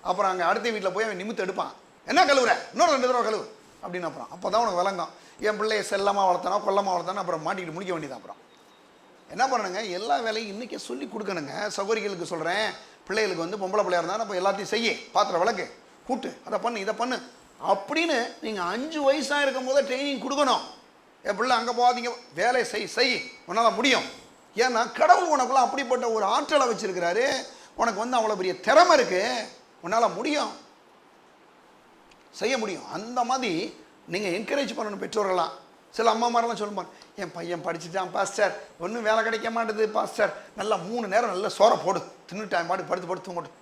Speaker 2: அப்புறம் அங்கே அடுத்த வீட்டில் போய் அவன் நிமித்து எடுப்பான், என்ன கழுவுற, இன்னொரு 2 தடவை கழுவு அப்படின்னு. அப்புறம் அப்போ தான் உனக்கு விளங்கும், என் பிள்ளையை செல்லமாக வளர்த்தானா கொல்லமாக வளர்த்தானா, அப்புறம் மாட்டிக்கிட்டு முடிக்க வேண்டியதான். அப்புறம் என்ன பண்ணணுங்க, எல்லா வேலையும் இன்றைக்கி சொல்லி கொடுக்கணுங்க. சகோதரிகளுக்கு சொல்கிறேன், பிள்ளைகளுக்கு வந்து பொம்பளை பிள்ளையாக இருந்தால் அப்போ எல்லாத்தையும் செய்ய, பாத்திரம் விளக்கு, கூட்டு, அதை பண்ணு, இதை பண்ணு அப்படின்னு நீங்கள் 5 வயசாக இருக்கும் போதே ட்ரைனிங் கொடுக்கணும். என் பிள்ளை அங்கே போகாதீங்க, வேலை செய், உன்னால் முடியும். ஏன்னா கடவுள் உனக்குள்ள அப்படிப்பட்ட ஒரு ஆற்றலை வச்சிருக்கிறாரு, உனக்கு வந்து அவ்வளோ பெரிய திறமை இருக்கு, உன்னால் முடியும், செய்ய முடியும். அந்த மாதிரி நீங்கள் என்கரேஜ் பண்ணணும் பெற்றோர்கள்லாம். சில அம்மாமாரெல்லாம் சொல்லுவாங்க, என் பையன் படிச்சுட்டான் பாஸ்டர், ஒன்றும் வேலை கிடைக்க மாட்டேது பாஸ்டர், நல்லா 3 நேரம் நல்லா சோறை போடு, தின்னுட்டான் பாடு, படுத்து தூங்கட்டும்.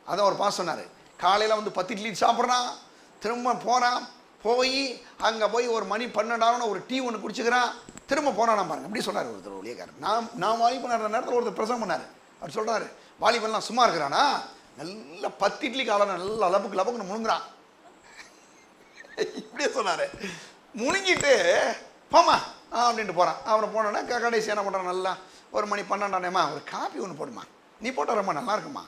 Speaker 2: அதான் ஒரு பாஸ் சொன்னார், காலையில் வந்து 10 இட்லி சாப்பிட்றான், திரும்ப போகிறான், போய் அங்கே போய் ஒரு மணி 12 ஆகணும், ஒரு டீ ஒன்று குடிச்சுக்கிறான், திரும்ப போனானா பாருங்க. அப்படி சொன்னார் ஒருத்தர் ஊழியக்காரர். நான் வாலிபன் நடந்த நேரத்தில் ஒருத்தர் பிரசங்கம் பண்ணார். அவர் சொல்கிறாரு, வாலிபன்லாம் சும்மா இருக்கிறானா, நல்லா 10 இட்லி காலம் நல்லா லபக்குன்னு முழுங்குறான், இப்படியே சொன்னார். முழுங்கிட்டு போமா அப்படின்ட்டு போகிறான். அவனை போனோன்னா கடைசி என்ன பண்ணுறான், நல்லா ஒரு மணி 12 ஒரு காப்பி ஒன்று போடுமா, நீ போட்டால் ரொம்ப நல்லா இருக்குமா,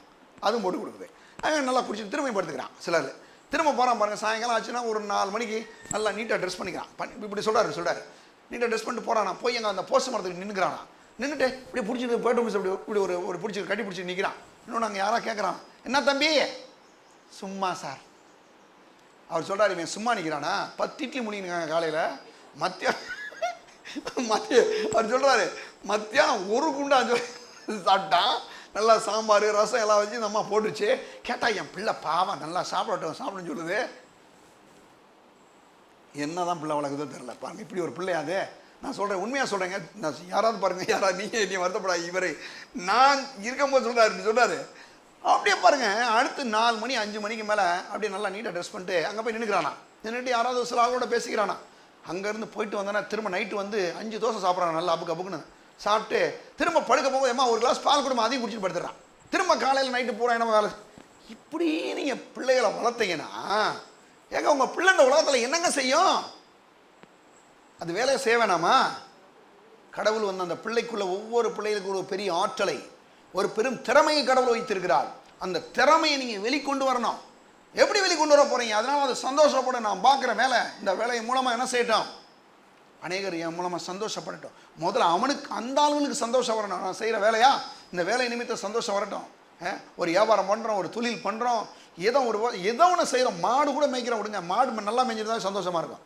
Speaker 2: அதுவும் போட்டு கொடுக்குது. அவன் நல்லா குடிச்சிட்டு திரும்பி படுத்துக்கிறான். சிலர் திரும்ப போகிறான் பாருங்கள், சாயங்காலம் ஆச்சுன்னா ஒரு 4 மணிக்கு நல்லா நீட்டாக ட்ரெஸ் பண்ணிக்கிறான். இப்படி சொல்கிறாரு நீட்டாக ட்ரெஸ் பண்ணிட்டு போகிறானா, போய் எங்கள் அந்த போஸ்ட் மரத்துக்கு நின்றுக்கிறானா, நின்றுட்டு இப்படி பிடிச்சிட்டு போய்ட்டு இப்படி ஒரு பிடிச்சி கட்டி பிடிச்சி நிற்கிறான். இன்னொன்று நாங்கள் யாராக கேட்குறான், என்ன தம்பி, சும்மா சார். அவர் சொல்கிறார், இவன் சும்மா நிற்கிறானா, 10 இட்லி முடிக்கிறாங்க காலையில், மத்தியானம் அவர் சொல்கிறாரு, மத்தியானம் 1 குண்டா சாப்பிட்டான், நல்லா சாம்பார் ரசம் எல்லாம் வச்சு இந்த அம்மா போட்டுச்சு. கேட்டால் என் பிள்ளை பாவம் நல்லா சாப்பிடணும்னு சொல்லுது. என்ன தான் பிள்ளை வளர்க்குதோ தெரில பாருங்க, இப்படி ஒரு பிள்ளையாது. நான் சொல்கிறேன், உண்மையாக சொல்கிறேங்க, நான் யாராவது பாருங்கள், யாராவது நீ வருத்தப்படாது, இவரை நான் இருக்கும்போது சொல்கிறாரு அப்படியே பாருங்கள். அடுத்து 4 மணி 5 மணிக்கு மேலே அப்படியே நல்லா நீட்டாக ட்ரெஸ் பண்ணிட்டு அங்கே போய் நின்றுக்கிறானா, நின்றுட்டு யாராவது சில ஆளோட பேசிக்கிறானா. அங்கேருந்து போயிட்டு வந்தானா திரும்ப நைட்டு வந்து 5 தோசை சாப்பிட்றான், நல்லா அப்புக்குன்னு சாப்பிட்டு திரும்ப படுக்க போகும்போது ஏமா ஒரு கிளாஸ் பால் கொடுமா, அதையும் குடிச்சிட்டு படுத்துறான். திரும்ப காலையில் நைட்டு பூரா என்ன வேலை. இப்படி நீங்கள் பிள்ளைகளை வளர்த்தீங்கன்னா ஏங்க உங்கள் பிள்ளை இந்த உலகத்தில் என்னங்க செய்யும், அது வேலையை செய்ய வேணாமா? கடவுள் வந்து அந்த பிள்ளைக்குள்ள ஒவ்வொரு பிள்ளைகளுக்கு ஒரு பெரிய ஆற்றலை, ஒரு பெரும் திறமையை கடவுள் வைத்திருக்கிறார். அந்த திறமையை நீங்கள் வெளிக்கொண்டு வரணும். எப்படி வெளிக்கொண்டு வர போகிறீங்க? அதனால் அது சந்தோஷப்பட, நான் பார்க்குற வேலை, இந்த வேலை மூலமாக என்ன செய்யட்டும், அநேகர் என் மூலமாக சந்தோஷப்படட்டும். முதல்ல அவனுக்கு, அந்த ஆளுங்களுக்கு சந்தோஷம் வரணும். நான் செய்கிற வேலையா, இந்த வேலை நிமித்தம் சந்தோஷம் வரட்டும். ஒரு வியாபாரம் பண்ணுறோம், ஒரு தொழில் பண்ணுறோம், ஏதோ ஒன்று செய்கிறோம், மாடு கூட மேய்க்கிறோம். விடுங்க, மாடு நல்லா மேய்ச்சிட்டு தான் சந்தோஷமாக இருக்கும்.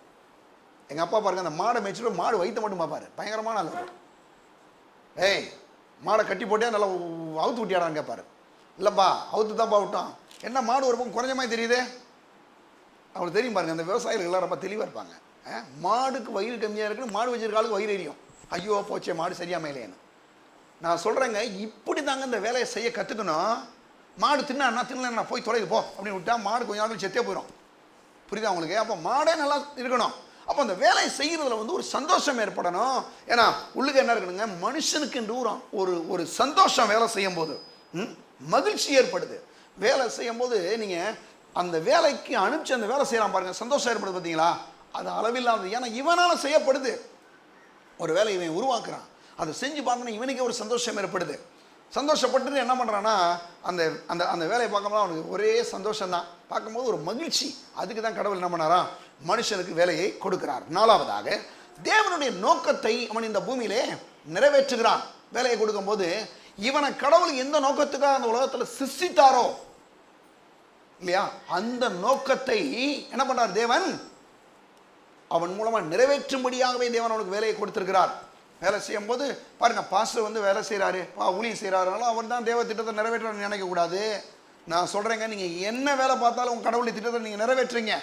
Speaker 2: எங்கள் அப்பா பாருங்க, அந்த மாடை மேய்ச்சிட்டு மாடு வயிற்று மட்டும் பார்ப்பாரு, பயங்கரமான ஆள். ஏய் மாடை கட்டி போட்டே நல்லா அவுத்து விட்டியாடான்னு கேட்பாரு. இல்லைப்பா அவுத்து தான்ப்பா விட்டான். என்ன மாடு ஒரு பக்கம் குறைஞ்ச மாதிரி தெரியுது, அவங்களுக்கு தெரியும் பாருங்க. அந்த விவசாயிகள் எல்லாம் ரொம்ப தெளிவாக இருப்பாங்க. மாடுக்கு வயிறு கம்மியாக இருக்குன்னு மாடு வச்சிருக்க ஆளுக்கு வயிறு எரியும், ஐயோ போச்சே மாடு சரியாம இல்லையேன்னு. நான் சொல்கிறேங்க, இப்படி தாங்க இந்த வேலையை செய்ய கற்றுக்கணும். மாடு தின்னலன்னா போய் தொலைது போ அப்படின்னு விட்டா மாடு கொஞ்ச நாள் செத்தே போயிடும். புரியுதா உங்களுக்கு? அப்போ மாடே நல்லா இருக்கணும். அப்போ அந்த வேலையை செய்கிறதுல வந்து ஒரு சந்தோஷம் ஏற்படணும். ஏன்னா உள்ளுக்கு என்ன இருக்கணுங்க, மனுஷனுக்கு என்று ஒரு ஒரு சந்தோஷம் வேலை செய்யும் போது மகிழ்ச்சி ஏற்படுது. வேலை செய்யும் போது நீங்கள் அந்த வேலைக்கு அனுப்பிச்சு அந்த வேலை செய்யலாம் பாருங்க, சந்தோஷம் ஏற்படுது பார்த்தீங்களா, அது அளவில்லாதது. ஏன்னா இவனால் செய்யப்படுது. ஒரு வேலை இவன் உருவாக்குறான், அதை செஞ்சு பார்த்தோன்னா இவனுக்கே ஒரு சந்தோஷம் ஏற்படுது. சந்தோஷப்பட்டு என்ன பண்ணுறான்னா அந்த அந்த அந்த வேலையை பார்க்கும்போது அவனுக்கு ஒரே சந்தோஷம்தான், பார்க்கும்போது ஒரு மகிழ்ச்சி. அதுக்கு தான் கடவுள் என்ன பண்ணாரா, மனுஷனுக்கு வேலையை கொடுக்கிறார். நாலாவதாக தேவனுடைய நோக்கத்தை அவன் இந்த பூமியிலே நிறைவேற்றுகிறான். வேலையை கொடுக்கும்போது இவனை கடவுள் எந்த நோக்கத்துக்காக அந்த உலகத்தில் சிருஷ்டித்தாரோ இல்லையா, அந்த நோக்கத்தை என்ன பண்றார் தேவன், அவன் மூலமா நிறைவேற்றும்படியாகவே தேவன் அவனுக்கு வேலையை கொடுத்திருக்கிறார். வேலை செய்யும் போது பாருங்க, பாஸ்டர் வந்து வேலை செய்யறாரு, ஊழியம் செய்யறாருனால அவன் தான் தேவ திட்டத்தை நிறைவேற்ற நினைக்க கூடாது. நான் சொல்றேங்க, நீங்க என்ன வேலை பார்த்தாலும் உங்க கடவுளுடைய திட்டத்தை நீங்க நிறைவேற்றுறீங்க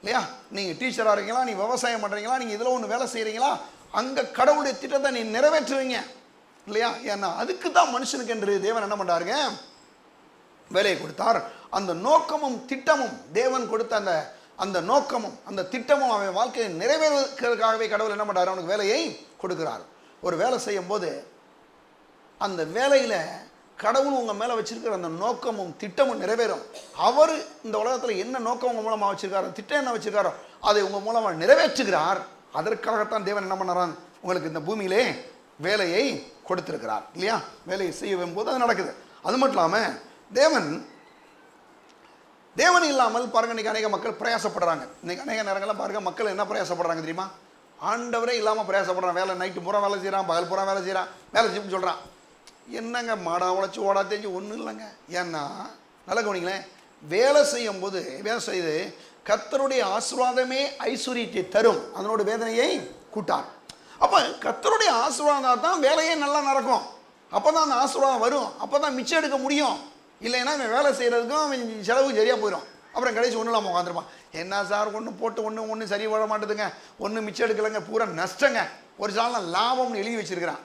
Speaker 2: இல்லையா. நீங்க டீச்சரா இருக்கீங்களா, நீங்க விவசாயம் பண்றீங்களா, நீங்க இதுல ஒன்று வேலை செய்யறீங்களா, அங்க கடவுளுடைய திட்டத்தை நீ நிறைவேற்றுவீங்க இல்லையா. ஏன்னா அதுக்கு தான் மனுஷனுக்கு என்று தேவன் என்ன பண்றாருங்க, வேலையை கொடுத்தார். அந்த நோக்கமும் திட்டமும் தேவன் கொடுத்த அந்த நோக்கமும் அந்த திட்டமும் அவன் வாழ்க்கையை நிறைவேறுவதற்காகவே கடவுள் என்ன பண்றாரு, அவனுக்கு வேலையை கொடுக்கிறார். ஒரு வேலை செய்யும் போது அந்த வேலையில கடவுள் உங்க மேல வச்சிருக்கிற அந்த நோக்கமும் திட்டமும் நிறைவேறும். அவர் இந்த உலகத்துல என்ன நோக்கம் உங்க மூலமா வச்சிருக்காரோ, திட்டம் என்ன வச்சிருக்காரோ அதை உங்க மூலமா நிறைவேற்றுகிறார். அதற்காகத்தான் தேவன் என்ன பண்ணறான், உங்களுக்கு இந்த பூமியிலே வேலையை கொடுத்திருக்கிறார் இல்லையா. வேலையை செய்யும் போது அது நடக்குது. அது மட்டும் இல்லாம தேவன் இல்லாமல் பாருங்க, இன்னைக்கு அநேக மக்கள் பிரயாசப்படுறாங்க. இன்னைக்கு அநேக நேரங்கள்லாம் பாருங்க, மக்கள் என்ன பிரயாசப்படுறாங்க தெரியுமா, ஆண்டவரே இல்லாமல் பிரயாசப்படுறான். வேலை நைட்டு பூரா வேலை செய்கிறான், பகல் பூரா வேலை செய்கிறான், வேலை செய்யணும்னு சொல்கிறான். என்னங்க மாடா உழைச்சி ஓடா தெரிஞ்சு ஒன்றும் இல்லைங்க. ஏன்னா நல்ல கவனிங்களேன், வேலை செய்யும் போது வேலை செய்து கர்த்தருடைய ஆசீர்வாதமே ஐஸ்வர்யத்தை தரும், அதனோட வேதனையை கூட்டார். அப்போ கர்த்தருடைய ஆசீர்வாதம் தான் வேலையே நல்லா நடக்கும். அப்போ தான் அந்த ஆசீர்வாதம் வரும், அப்போ தான் மிச்சம் எடுக்க முடியும். இல்லைன்னா அவன் வேலை செய்கிறதுக்கும் அவன் செலவு சரியாக போயிடும். அப்புறம் கடைசி ஒன்றும் இல்லாமல் உட்காந்துருப்பான். என்ன சார் ஒன்று போட்டு ஒன்று சரி வர மாட்டேதுங்க, ஒன்று மிச்சம் எடுக்கலைங்க, பூரா நஷ்டங்க. ஒரு சால் நான் லாபம்னு எழுதி வச்சிருக்கிறான்,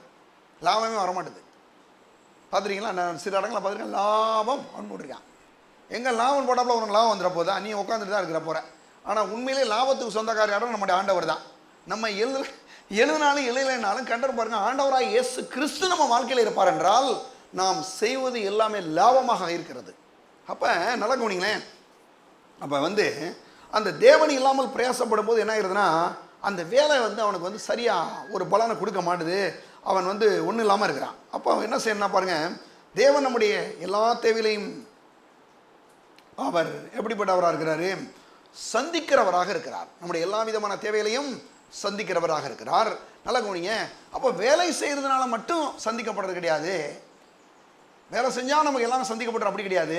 Speaker 2: லாபமே வரமாட்டுது. பார்த்துருக்கீங்களா, நான் சில இடங்களில் பார்த்துருக்கேன், லாபம் அப்படின்னு போட்டிருக்கான். எங்கே லாபம் போட்டாப்புல உனக்கு லாபம் வந்துட போதா, நீ உட்காந்துட்டு தான் இருக்கிற போகிற. ஆனால் உண்மையிலே லாபத்துக்கு சொந்தக்கார இடம் நம்முடைய ஆண்டவர் தான். நம்ம எழுதினாலும் எழுதலைனாலும் கண்டர் பாருங்க, ஆண்டவராக இயேசு கிறிஸ்து நம்ம வாழ்க்கையில் இருப்பார் என்றால் நாம் செய்வது எல்லாமே லாபமாக இருக்கிறது. அப்போ நல்லா கவனிங்களேன், அப்போ அந்த தேவன் இல்லாமல் பிரயாசப்படும் போது என்ன ஆயிருதுன்னா, அந்த வேலை அவனுக்கு சரியாக ஒரு பலனை கொடுக்க மாட்டுது, அவன் ஒன்றும் இல்லாமல் இருக்கிறான். அப்போ அவன் என்ன செய்யணும்னா பாருங்க, தேவன் நம்முடைய எல்லா தேவையிலையும் அவர் எப்படிப்பட்டவராக இருக்கிறாரு, சந்திக்கிறவராக இருக்கிறார். நம்முடைய எல்லா விதமான தேவைகளையும் சந்திக்கிறவராக இருக்கிறார். நல்லா கவனிங்க. அப்போ வேலை செய்யறதுனால மட்டும் சந்திக்கப்படுறது கிடையாது, வேலை செஞ்சால் நமக்கு எல்லாமே சந்திக்கப்படுற அப்படி கிடையாது.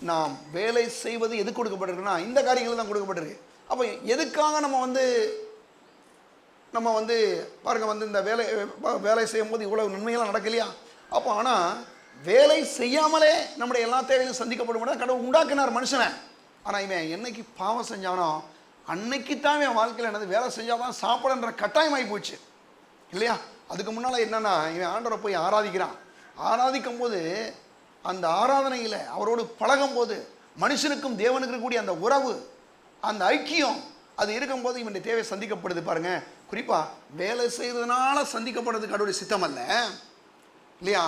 Speaker 2: நாம் வேலை செய்வது எது கொடுக்கப்பட்டிருக்குன்னா இந்த காரியங்கள் தான் கொடுக்கப்பட்டிருக்கு. அப்போ எதுக்காக நம்ம பாருங்க இந்த வேலை செய்யும் போது இவ்வளவு நன்மைகள்லாம் நடக்கலையா. அப்போ ஆனால் வேலை செய்யாமலே நம்முடைய எல்லா தேவையும் சந்திக்கப்படும் கடவுள் உண்டாக்கினார் மனுஷனை. ஆனால் இவன் என்னைக்கு பாவம் செஞ்சானோ அன்னைக்கு தான் என் வாழ்க்கையில் என்னது, வேலை செஞ்சால் தான் சாப்பிடன்ற கட்டாயமாகி போச்சு இல்லையா. அதுக்கு முன்னால் என்னன்னா, இவன் ஆண்டவரை போய் ஆராதிக்கிறான். ஆராதிக்கும் போது அந்த ஆராதனையில் அவரோடு பழகும் போது மனுஷனுக்கும் தேவனுக்கு இருக்கக்கூடிய அந்த உறவு, அந்த ஐக்கியம் அது இருக்கும்போது இவனுடைய தேவை சந்திக்கப்படுது. பாருங்க, குறிப்பாக வேலை செய்யறதுனால சந்திக்கப்படுறது கடவுளுடைய சித்தம் அல்ல இல்லையா.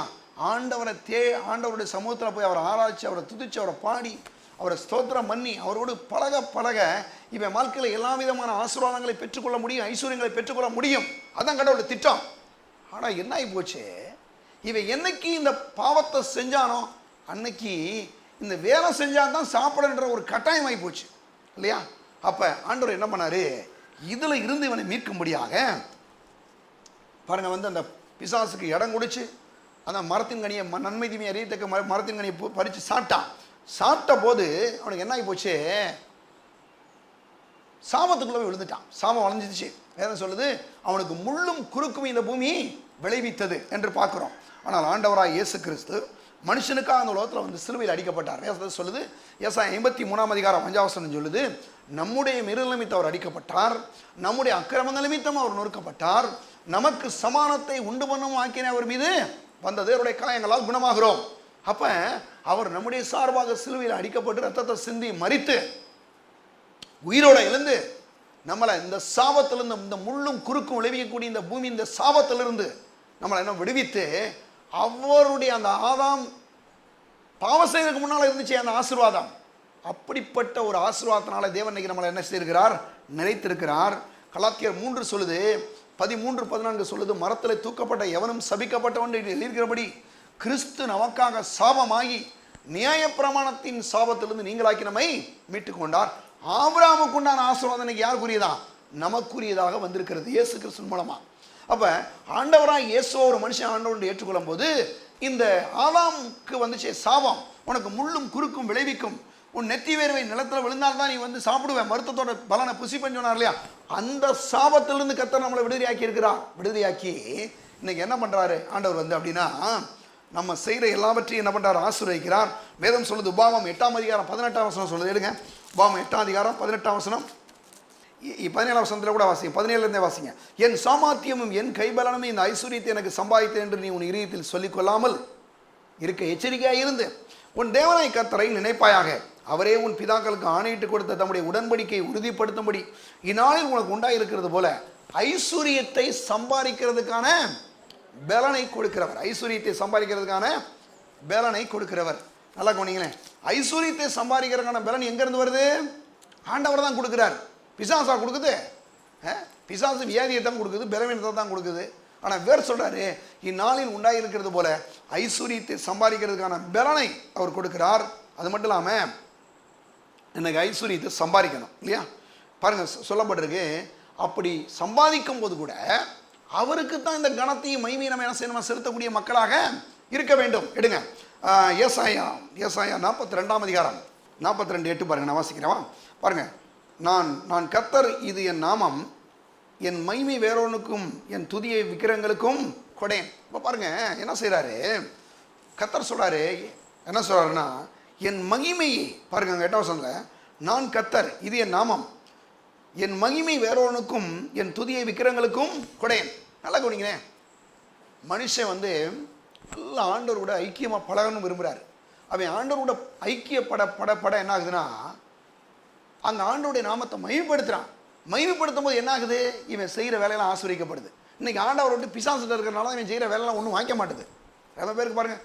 Speaker 2: ஆண்டவருடைய சமூகத்தில் போய் அவரை ஆராய்ச்சி, அவரை துதிச்சு, அவரை பாடி, அவரை ஸ்தோத்திரம் பண்ணி அவரோடு பழக பழக இவன் வாழ்க்கையில் எல்லா விதமான ஆசீர்வாதங்களை பெற்றுக்கொள்ள முடியும், ஐஸ்வர்யங்களை பெற்றுக்கொள்ள முடியும். அதுதான் கடவுளுடைய திட்டம். ஆனால் என்ன ஆகி போச்சு, இவன் என்னைக்கு இந்த பாவத்தை செஞ்சானோ அன்னைக்கு இந்த வேலை செஞ்சால் தான் சாப்பிடன்ற ஒரு கட்டாயம் ஆகி போச்சு இல்லையா. அப்போ ஆண்டவர் என்ன பண்ணாரு, இதில் இருந்து இவனை மீட்கும்படியாக பாருங்க அந்த பிசாசுக்கு இடம் கொடுச்சு அந்த மரத்தின் கனியை நன்மை தீமையை அறியத்தக்க மரத்தின் கனியை பறித்து சாப்பிட்ட போது அவனுக்கு என்ன ஆகி போச்சு, சாபத்துக்குள்ளே விழுந்துட்டான். சாபம் வளைஞ்சிச்சு. வேதம் சொல்லுது, அவனுக்கு முள்ளும் குறுக்கும் இந்த பூமி விளைவித்தது என்று பார்க்குறோம். ஆனால் ஆண்டவராய் இயேசு கிறிஸ்து மனுஷனுக்காக அந்த உலகத்தில் சிலுவையில் அடிக்கப்பட்டார். வேதம் சொல்லுது, ஏசாயா 53:5 சொல்லுது, நம்முடைய மீறல் நிமித்தம் அவர் அடிக்கப்பட்டார், நம்முடைய அக்கிரமங்கள் நிமித்தம் அவர் நொறுக்கப்பட்டார், நமக்கு சமானத்தை உண்டு பண்ணும் ஆக்கின அவர் மீது வந்தது, அவருடைய காயங்களால் குணமாகிறோம். அப்ப அவர் நம்முடைய சார்பாக சிலுவையில் அடிக்கப்பட்டு ரத்தத்தை சிந்தி மரித்து உயிரோட எழுந்து நம்மளை இந்த சாபத்திலிருந்து, இந்த முள்ளும் குறுக்கும் விளைவிக்கக்கூடிய இந்த பூமி, இந்த சாபத்திலிருந்து நம்மளை என்ன விடுவித்து, அவருடைய அந்த ஆதாம் பாவம் செய்வதற்கு முன்னால் இருந்துச்சு அந்த ஆசீர்வாதம், அப்படிப்பட்ட ஒரு ஆசீர்வாதத்தினால தேவன் இன்னைக்கு நம்மளை என்ன செய்திருக்கிறார், நிறைத்திருக்கிறார். கலாத்தியர் 3 சொல்லுது, 13, 14 சொல்லுது, மரத்தில் தூக்கப்பட்ட எவனும் சபிக்கப்பட்டவன் எழுதியிருக்கிறபடி கிறிஸ்து நமக்காக சாபமாகி நியாயப்பிரமாணத்தின் சாபத்திலிருந்து நீங்களாக்கி நம்மை மீட்டுக் கொண்டார். ஆபிரகாமுக்கு உண்டான ஆசீர்வாதம் இன்னைக்கு யாருக்குரியதா, நமக்குரியதாக வந்திருக்கிறது இயேசு கிறிஸ்து மூலமா. அப்ப ஆண்டவராய் இயேசுவை ஒரு மனுஷன் ஆண்டவன் ஏற்றுக்கொள்ளும் போது இந்த ஆதாமுக்கு வந்துச்சு சாபம், உனக்கு முள்ளும் குறுக்கும் விளைவிக்கும், உன் நெத்தி வேர்வை நிலத்தில் விழுந்தால்தான் நீ வந்து சாப்பிடுவேன், மருத்துவத்தோட பலனை புசிப்பேன்னு சொன்னார் இல்லையா, அந்த சாபத்திலிருந்து கர்த்தர் நம்மளை விடுதலையாக்கி இருக்கிறார். விடுதலையாக்கி இன்னைக்கு என்ன பண்றாரு ஆண்டவர் வந்து அப்படின்னா, நம்ம செய்கிற எல்லாவற்றையும் என்ன பண்றாரு, ஆசீர்வதிக்கிறார். வேதம் சொல்லுது, உபாகமம் 8ஆம் அதிகாரம் 18ஆம் வசனம் சொல்லுது. எடுங்க, உபாகமம் 8ஆம் அதிகாரம் 18ஆம் வசனம், 17ஆம் வசனத்தில் கூட வாசிங்க, 17லேருந்தே வாசிங்க. என் சாமர்த்தியமும் என் கைபலனும் இந்த ஐஸ்வர்யத்தை எனக்கு சம்பாதித்தேன் என்று நீ உன் இதயத்தில் சொல்லிக் கொள்ளாமல் இருக்க எச்சரிக்கையாக இருந்து உன் தேவனாய் கர்த்தரை நினைப்பாயாக. அவரே உன் பிதாக்களுக்கு ஆணையிட்டு கொடுத்த தம்முடைய உடன்படிக்கையை உறுதிப்படுத்தும்படி இந்நாளில் உனக்கு உண்டாயிருக்கிறது போல ஐஸ்வர்யத்தை சம்பாதிக்கிறதுக்கான பலனை கொடுக்கிறவர். ஐஸ்வர்யத்தை சம்பாதிக்கிறதுக்கான பலனை கொடுக்கிறவர். நல்லா கவனிங்களேன், ஐஸ்வர்யத்தை சம்பாதிக்கிறதுக்கான பலன் எங்கேருந்து வருது? ஆண்டவர் தான் கொடுக்குறார். பிசாசா கொடுக்குது? பிசாசு வியாதியை தான் கொடுக்குது, பலவீனத்தை தான் கொடுக்குது. ஆனால் வேறு சொல்கிறாரு, இந்நாளில் உண்டாயிருக்கிறது போல ஐஸ்வர்யத்தை சம்பாதிக்கிறதுக்கான பலனை அவர் கொடுக்கிறார். அது மட்டும் இல்லாமல் எனக்கு ஐஸ்வர்யத்தை சம்பாதிக்கணும் இல்லையா, பாருங்கள் சொல்லப்பட்டிருக்கு, அப்படி சம்பாதிக்கும் போது கூட அவருக்கு தான் இந்த கணத்தையும் மைமையை நம்ம என்ன செய்யணும், செலுத்தக்கூடிய மக்களாக இருக்க வேண்டும். எடுங்க, ஏசாயா 42ஆம் அதிகாரம் 42:8 பாருங்க, நான் வாசிக்கிறேன் பாருங்க. நான் கர்த்தர், இது என் நாமம், என் மகிமை வேறொன்னுக்கும் என் துதியை விக்கிரங்களுக்கும் கொடேன். இப்போ பாருங்க என்ன செய்கிறாரு கர்த்தர், சொல்கிறாரு என்ன சொல்கிறாருன்னா, என் மகிமையை பாருங்க, 8ஆம் வசனத்தில், நான் கர்த்தர், இது என் நாமம், என் மகிமை வேறொன்னுக்கும் என் துதியை விக்கிரங்களுக்கும் கொடேன். நல்லா கவனிக்கிறேன், மனுஷன் வந்து நல்ல ஆண்டவர் கூட ஐக்கியமாக பழகணும்னு விரும்புகிறார். அவன் ஆண்டவர் கூட ஐக்கியப்பட என்ன ஆகுதுன்னா, அங்கே ஆண்டவருடைய நாமத்தை மகிமைப்படுத்துகிறான். மகிமைப்படுத்தும் போது என்ன ஆகுது, இவன் செய்கிற வேலையெல்லாம் ஆசீர்வதிக்கப்படுது. இன்றைக்கி ஆண்டவர் விட்டு பிசாசுட்டு இருக்கிறனால இவன் செய்கிற வேலையெல்லாம் ஒன்றும் வாங்கிக்க மாட்டுது. நிறைய பேருக்கு பாருங்கள்,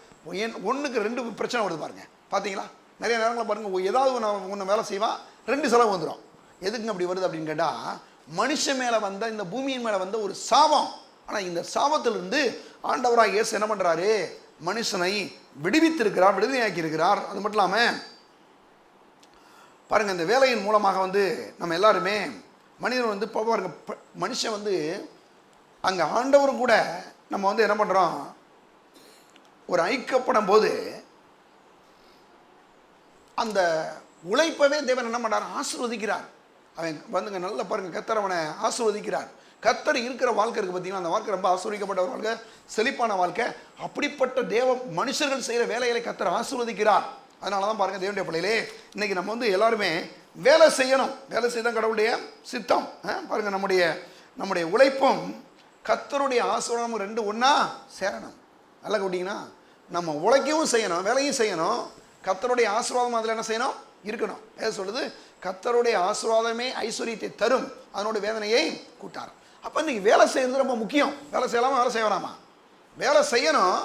Speaker 2: ஒன்றுக்கு 2 பிரச்சனை வருது பாருங்கள். பார்த்தீங்களா, நிறைய நேரங்களில் பாருங்கள், ஏதாவது ஒன்று வேலை செய்வான், 2 செலவு வந்துடும். எதுக்குங்க அப்படி வருது அப்படின்னு கேட்டால், மனுஷன் மேலே வந்த, இந்த பூமியின் மேலே வந்த ஒரு சாபம். ஆனால் இந்த சாபத்திலிருந்து ஆண்டவராக இயேசு என்ன பண்ணுறாரு, மனுஷனை விடுவித்திருக்கிறார், விடுதலையாக்கி இருக்கிறார். அது மட்டும் இல்லாமல் பாருங்கள், இந்த வேலையின் மூலமாக வந்து நம்ம எல்லாருமே மனிதன் வந்து பாருங்க, மனுஷன் வந்து அங்கே ஆண்டவரும் கூட நம்ம வந்து என்ன பண்ணுறோம், ஒரு ஐக்கியப்படும் போது அந்த உழைப்பவே தேவன் என்ன பண்ணுறார், ஆசீர்வதிக்கிறார். அவன் வந்துங்க நல்லா பாருங்கள், கர்த்தர் அவனை ஆசீர்வதிக்கிறார். கர்த்தர் இருக்கிற வாழ்க்கை இருக்குது பார்த்தீங்கன்னா, அந்த வாழ்க்கை ரொம்ப ஆசீர்வதிக்கப்பட்ட ஒரு வாழ்க்கை, செழிப்பான வாழ்க்கை. அப்படிப்பட்ட மனுஷர்கள் செய்கிற வேலைகளை கர்த்தர் ஆசீர்வதிக்கிறார். அதனால தான் பாருங்கள், தேவனுடைய பிள்ளைகளே, இன்றைக்கி நம்ம வந்து எல்லாருமே வேலை செய்யணும். வேலை செய்தான் கடவுளுடைய சித்தம். பாருங்கள், நம்முடைய உழைப்பும் கர்த்தருடைய ஆசீர்வாதமும் 2 ஒன்றா சேரணும். நல்லா கேட்டிங்கன்னா, நம்ம உழைக்கவும் செய்யணும், வேலையும் செய்யணும், கர்த்தருடைய ஆசீர்வாதம் அதில் என்ன செய்யணும், இருக்கணும். ஏதோ சொல்லுது, கர்த்தருடைய ஆசீர்வாதமே ஐஸ்வர்யத்தை தரும், அதனோட வேதனையை கூட்டார். அப்போ இன்றைக்கி வேலை செய்யறது ரொம்ப முக்கியம். வேலை செய்யலாமா, வேலை செய்ய வேணாமா? வேலை செய்யணும்.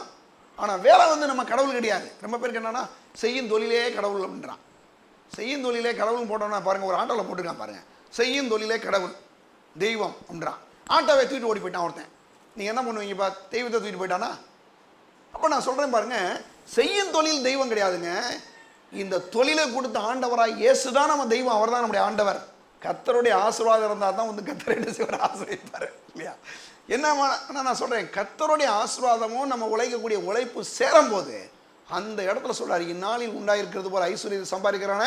Speaker 2: ஆனால் வேலை வந்து நம்ம கடவுள் கிடையாது. ரொம்ப பேருக்கு என்னன்னா, செய்யும் தொழிலே கடவுள் அப்படின்றான். செய்யும் தொழிலே கடவுள்னு போட்டோம்னா பாருங்கள், ஒரு ஆட்டோவில் போட்டுருக்கான் பாருங்கள், செய்யும் தொழிலே கடவுள் தெய்வம் அப்படின்றான். ஆட்டோவை தூக்கிட்டு ஓடி போயிட்டான் ஒருத்தன். நீங்கள் என்ன பண்ணுவீங்கப்பா, தெய்வத்தை தூக்கிட்டு போயிட்டானா? அப்போ நான் சொல்கிறேன் பாருங்கள், செய்யும் தொழில் தெய்வம் கிடையாதுங்க. இந்த தொழிலை கொடுத்த ஆண்டவராக இயேசு தான் நம்ம தெய்வம், அவர் தான் நம்முடைய ஆண்டவர். கர்த்தருடைய ஆசீர்வாதம் இருந்தால் தான் வந்து கர்த்தர் என்ன செய்வார், ஆசீர்வதிப்பார் இல்லையா? என்ன நான் சொல்கிறேன், கர்த்தருடைய ஆசீர்வாதமும் நம்ம உழைக்கக்கூடிய உழைப்பு சேரும் போது அந்த இடத்துல சொல்கிறார், இந்நாளில் உண்டாயிருக்கிறது போல ஐஸ்வர்யத்தை சம்பாதிக்கிறான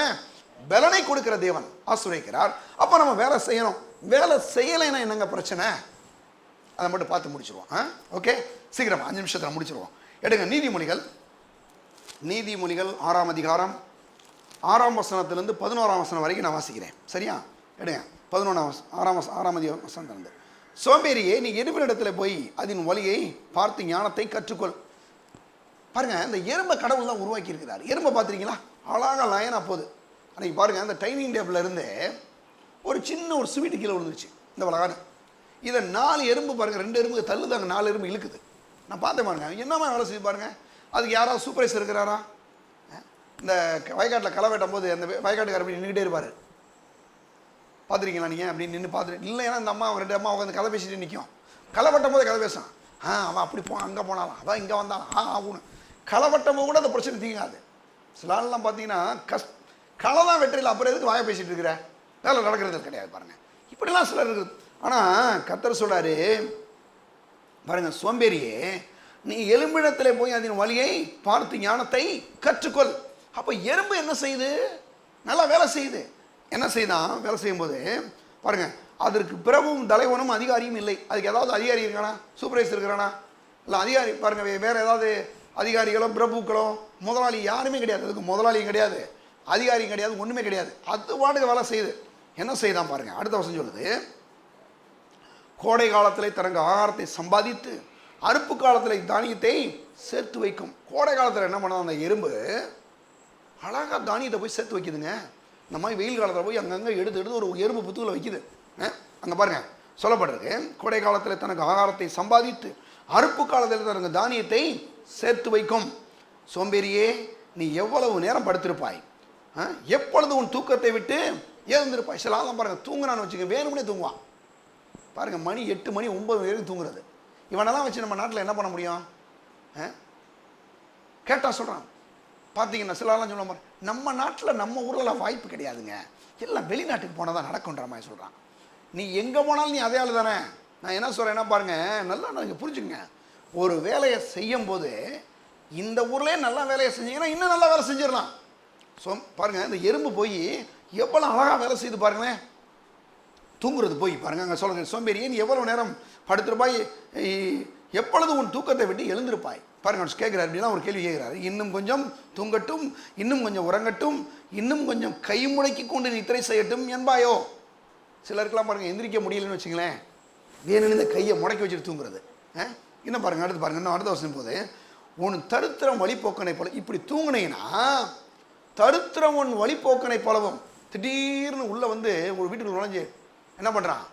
Speaker 2: பலனை கொடுக்கிற தேவன் ஆசீர்வதிக்கிறார். அப்போ நம்ம வேலை செய்யணும். வேலை செய்யலைன்னா என்னங்க பிரச்சனை, அதை மட்டும் பார்த்து முடிச்சிருவோம். ஓகே, சீக்கிரமா 5 நிமிஷத்தில் முடிச்சிருவோம். எடுங்க, நீதிமொழிகள் 6ஆம் அதிகாரம் 6ஆம் வசனத்திலிருந்து 11ஆம் வசனம் வரைக்கும் நான் வாசிக்கிறேன். சரியா? எடுங்க, 6ஆம் வசனத்திலிருந்து. சோம்பேறியே, நீ எறும்பினிடத்தில் போய் அதன் வழியை பார்த்து ஞானத்தை கற்றுக்கொள். பாருங்க, இந்த எறும்பை கடவுள் தான் உருவாக்கி இருக்கிறார். எறும்பை பார்த்துருக்கீங்களா? அழகாக லயனாக போகுது. அன்றைக்கி பாருங்கள், அந்த டைனிங் டேபிள் இருந்து ஒரு சின்ன ஒரு ஸ்வீட்டு கீழே விழுந்துருச்சு இந்த வளகான. இதை 4 எறும்பு பாருங்கள், 2 எறும்பு தள்ளுதாங்க, 4 எறும்பு இழுக்குது. நான் பார்த்தேன் பாருங்க, என்னமா வேலை செய்து பாருங்க. அதுக்கு யாராவது சூப்பர்வைசர் இருக்கிறாரா? இந்த வயக்காட்டில் களை வெட்டும் போது அந்த வயக்காட்டுக்கார அப்படி நின்றுட்டே இருப்பார், பார்த்துருக்கீங்களா நீங்கள்? அப்படின்னு நின்று பார்த்துட்டு இல்லை, ஏன்னா இந்த அம்மா 2 அம்மா உட்காந்து கதை பேசிட்டு நிற்கும். களை வெட்டும் போது கதை பேசும். அவன் அப்படி அங்கே போனாலும் அவன் இங்கே வந்தாலும் ஆகுன்னு. களை வெட்டும் போது கூட அந்த பிரச்சனை தீங்காது. சில ஆள்லாம் பார்த்தீங்கன்னா களை தான் வெற்றியில், அப்புறம் எதுக்கு வாயை பேசிகிட்டு இருக்கிற, வேலை நடக்கிறது கிடையாது பாருங்கள். இப்படிலாம் சிலர் இருக்குது. ஆனால் கர்த்தர் சொல்றாரு பாருங்க, சோம்பேறியே நீ எலும்பிடத்தில் போய் அதன் வழியை பார்த்து ஞானத்தை கற்றுக்கொள். அப்போ எறும்பு என்ன செய்யுது? நல்லா வேலை செய்யுது. என்ன செய்தான்? வேலை செய்யும்போது பாருங்க, அதற்கு பிரபுவும் தலைவனும் அதிகாரியும் இல்லை. அதுக்கு ஏதாவது அதிகாரி இருக்கானா? சூப்பர்வைசர் இருக்கிறானா? இல்லை அதிகாரி பாருங்க, வேற ஏதாவது அதிகாரிகளோ பிரபுக்களோ முதலாளி யாருமே கிடையாது. அதுக்கு முதலாளியும் கிடையாது, அதிகாரியும் கிடையாது, ஒன்றுமே கிடையாது. அது பாட்டுக்கு வேலை செய்யுது. என்ன செய்தான் பாருங்க, அடுத்த வசனம் சொல்லுது, கோடை காலத்தில் தனக்கு ஆகாரத்தை சம்பாதித்து அறுப்பு காலத்தில் தானியத்தை சேர்த்து வைக்கும். கோடை காலத்தில் என்ன பண்ணால் அந்த எறும்பு அழகாக தானியத்தை போய் சேர்த்து வைக்குதுங்க. இந்த மாதிரி வெயில் காலத்தில் போய் அங்கங்கே எடுத்து ஒரு எறும்பு புத்துக்களை வைக்குது. அங்கே பாருங்க சொல்லப்பட்டிருக்கு, கோடை காலத்தில் தனக்கு ஆகாரத்தை சம்பாதித்து அறுப்பு காலத்தில் தனக்கு தானியத்தை சேர்த்து வைக்கும். சோம்பேறியே நீ எவ்வளவு நேரம் படுத்திருப்பாய், எப்பொழுது உன் தூக்கத்தை விட்டு எழுந்திருப்பாய். சில ஆள் பாருங்க, தூங்குறான்னு வச்சுக்க, வேணும்னே தூங்குவான் பாருங்க. மணி 8 மணி 9 வரைக்கும் தூங்குறது. இவனெல்லாம் வச்சு நம்ம நாட்டில் என்ன பண்ண முடியும்? கேட்டால் சொல்கிறான் பார்த்தீங்கன்னா, சில ஆள்லாம் சொல்ல மாதிரி நம்ம நாட்டில் நம்ம ஊரில் வாய்ப்பு கிடையாதுங்க, எல்லாம் வெளிநாட்டுக்கு போனால் தான் நடக்குன்ற மாதிரி சொல்கிறான். நீ எங்கே போனாலும் நீ அதே ஆள் தானே. நான் என்ன சொல்கிறேன்னா பாருங்கள், நல்லா நீங்கள் புரிஞ்சுங்க. ஒரு வேலையை செய்யும் போது இந்த ஊர்லேயே நல்லா வேலையை செஞ்சீங்கன்னா இன்னும் நல்லா வேலை செஞ்சிடலாம். பாருங்கள், இந்த எறும்பு போய் எவ்வளோ அழகாக வேலை செய்து பாருங்களேன். தூங்குறது போய் பாருங்கள், அங்கே சொல்லுங்க, சோம்பேறியே நீ எவ்வளோ நேரம் படுத்திருப்பாய், எப்பொழுது உன் தூக்கத்தை விட்டு எழுந்திருப்பாய். பாருங்க கேட்குறாரு, அப்படின்னா ஒரு கேள்வி கேட்குறாரு, இன்னும் கொஞ்சம் தூங்கட்டும், இன்னும் கொஞ்சம் உறங்கட்டும், இன்னும் கொஞ்சம் கை முடக்கி கொண்டு நித்திரை செய்யட்டும் என்பாயோ. சிலருக்கெல்லாம் பாருங்கள் எந்திரிக்க முடியலன்னு வச்சுங்களேன், வேணும்னு இந்த கையை முடக்கி வச்சுட்டு தூங்குறது. இன்னும் பாருங்கள், அடுத்து பாருங்கள், இன்னும் அடுத்த வருஷம் போது உன் தருத்திரம் வழிபோக்கனை போல. இப்படி தூங்குனீங்கன்னா தருத்திரம் உன் வழிபோக்கனை போலவும். திடீர்னு உள்ளே வந்து ஒரு வீட்டுக்குள்ள நுழைஞ்சு என்ன பண்ணுறான்,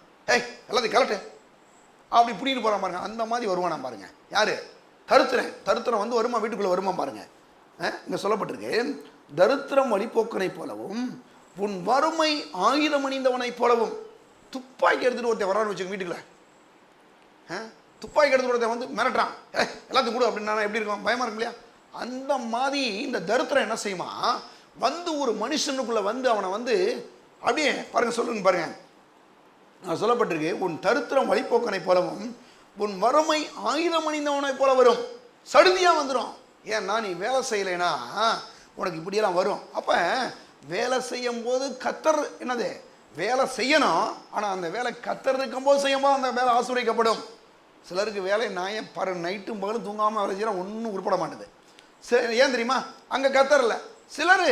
Speaker 2: எல்லாத்தையும் கலட்டு அப்படி இப்படின்னு போகிறான் பாருங்க, அந்த மாதிரி வருவானா பாருங்க. யாரு? தருத்திரம் வந்து வருமா, வீட்டுக்குள்ளே வருமா பாருங்க. இங்கே சொல்லப்பட்டிருக்கு, தருத்திரம் வழிபோக்கனை போலவும் உன் வறுமை ஆயுதம் அணிந்தவனை போலவும். துப்பாக்கி எடுத்துகிட்டு ஒருத்தன் வரான்னு வச்சுக்கோங்க வீட்டுக்குள்ள, துப்பாக்கி எடுத்துகிட்டு ஒருத்தன் வந்து மிரட்டுறான், எல்லாத்தையும் கூட அப்படின்னா எப்படி இருக்கும், பயமாக இருக்கும் இல்லையா? அந்த மாதிரி இந்த தருத்திரம் என்ன செய்யுமா, வந்து ஒரு மனுஷனுக்குள்ளே வந்து அவனை வந்து அப்படியே பாருங்க, சொல்லுங்க பாருங்க, சொல்லப்பட்டிருக்கு, உன் தருத்திரம் வழிபோக்கனை போலவும் உன் வறுமை ஆயுதம் அணிந்தவனை போல வரும். சடுதியாக வந்துடும். ஏன்னா நீ வேலை செய்யலைன்னா உனக்கு இப்படியெல்லாம் வரும். அப்போ வேலை செய்யும் போது கத்தர் என்னது, வேலை செய்யணும். ஆனால் அந்த வேலை கத்தர் இருக்கும்போது செய்யும்போது அந்த வேலை ஆசீர்வதிக்கப்படும். சிலருக்கு வேலை நான் நைட்டும் பகலும் தூங்காமல் வேலை செய்யலாம், ஒன்றும் உருப்பட மாட்டுது. ஏன் தெரியுமா? அங்கே கத்தர் இல்லை. சிலர்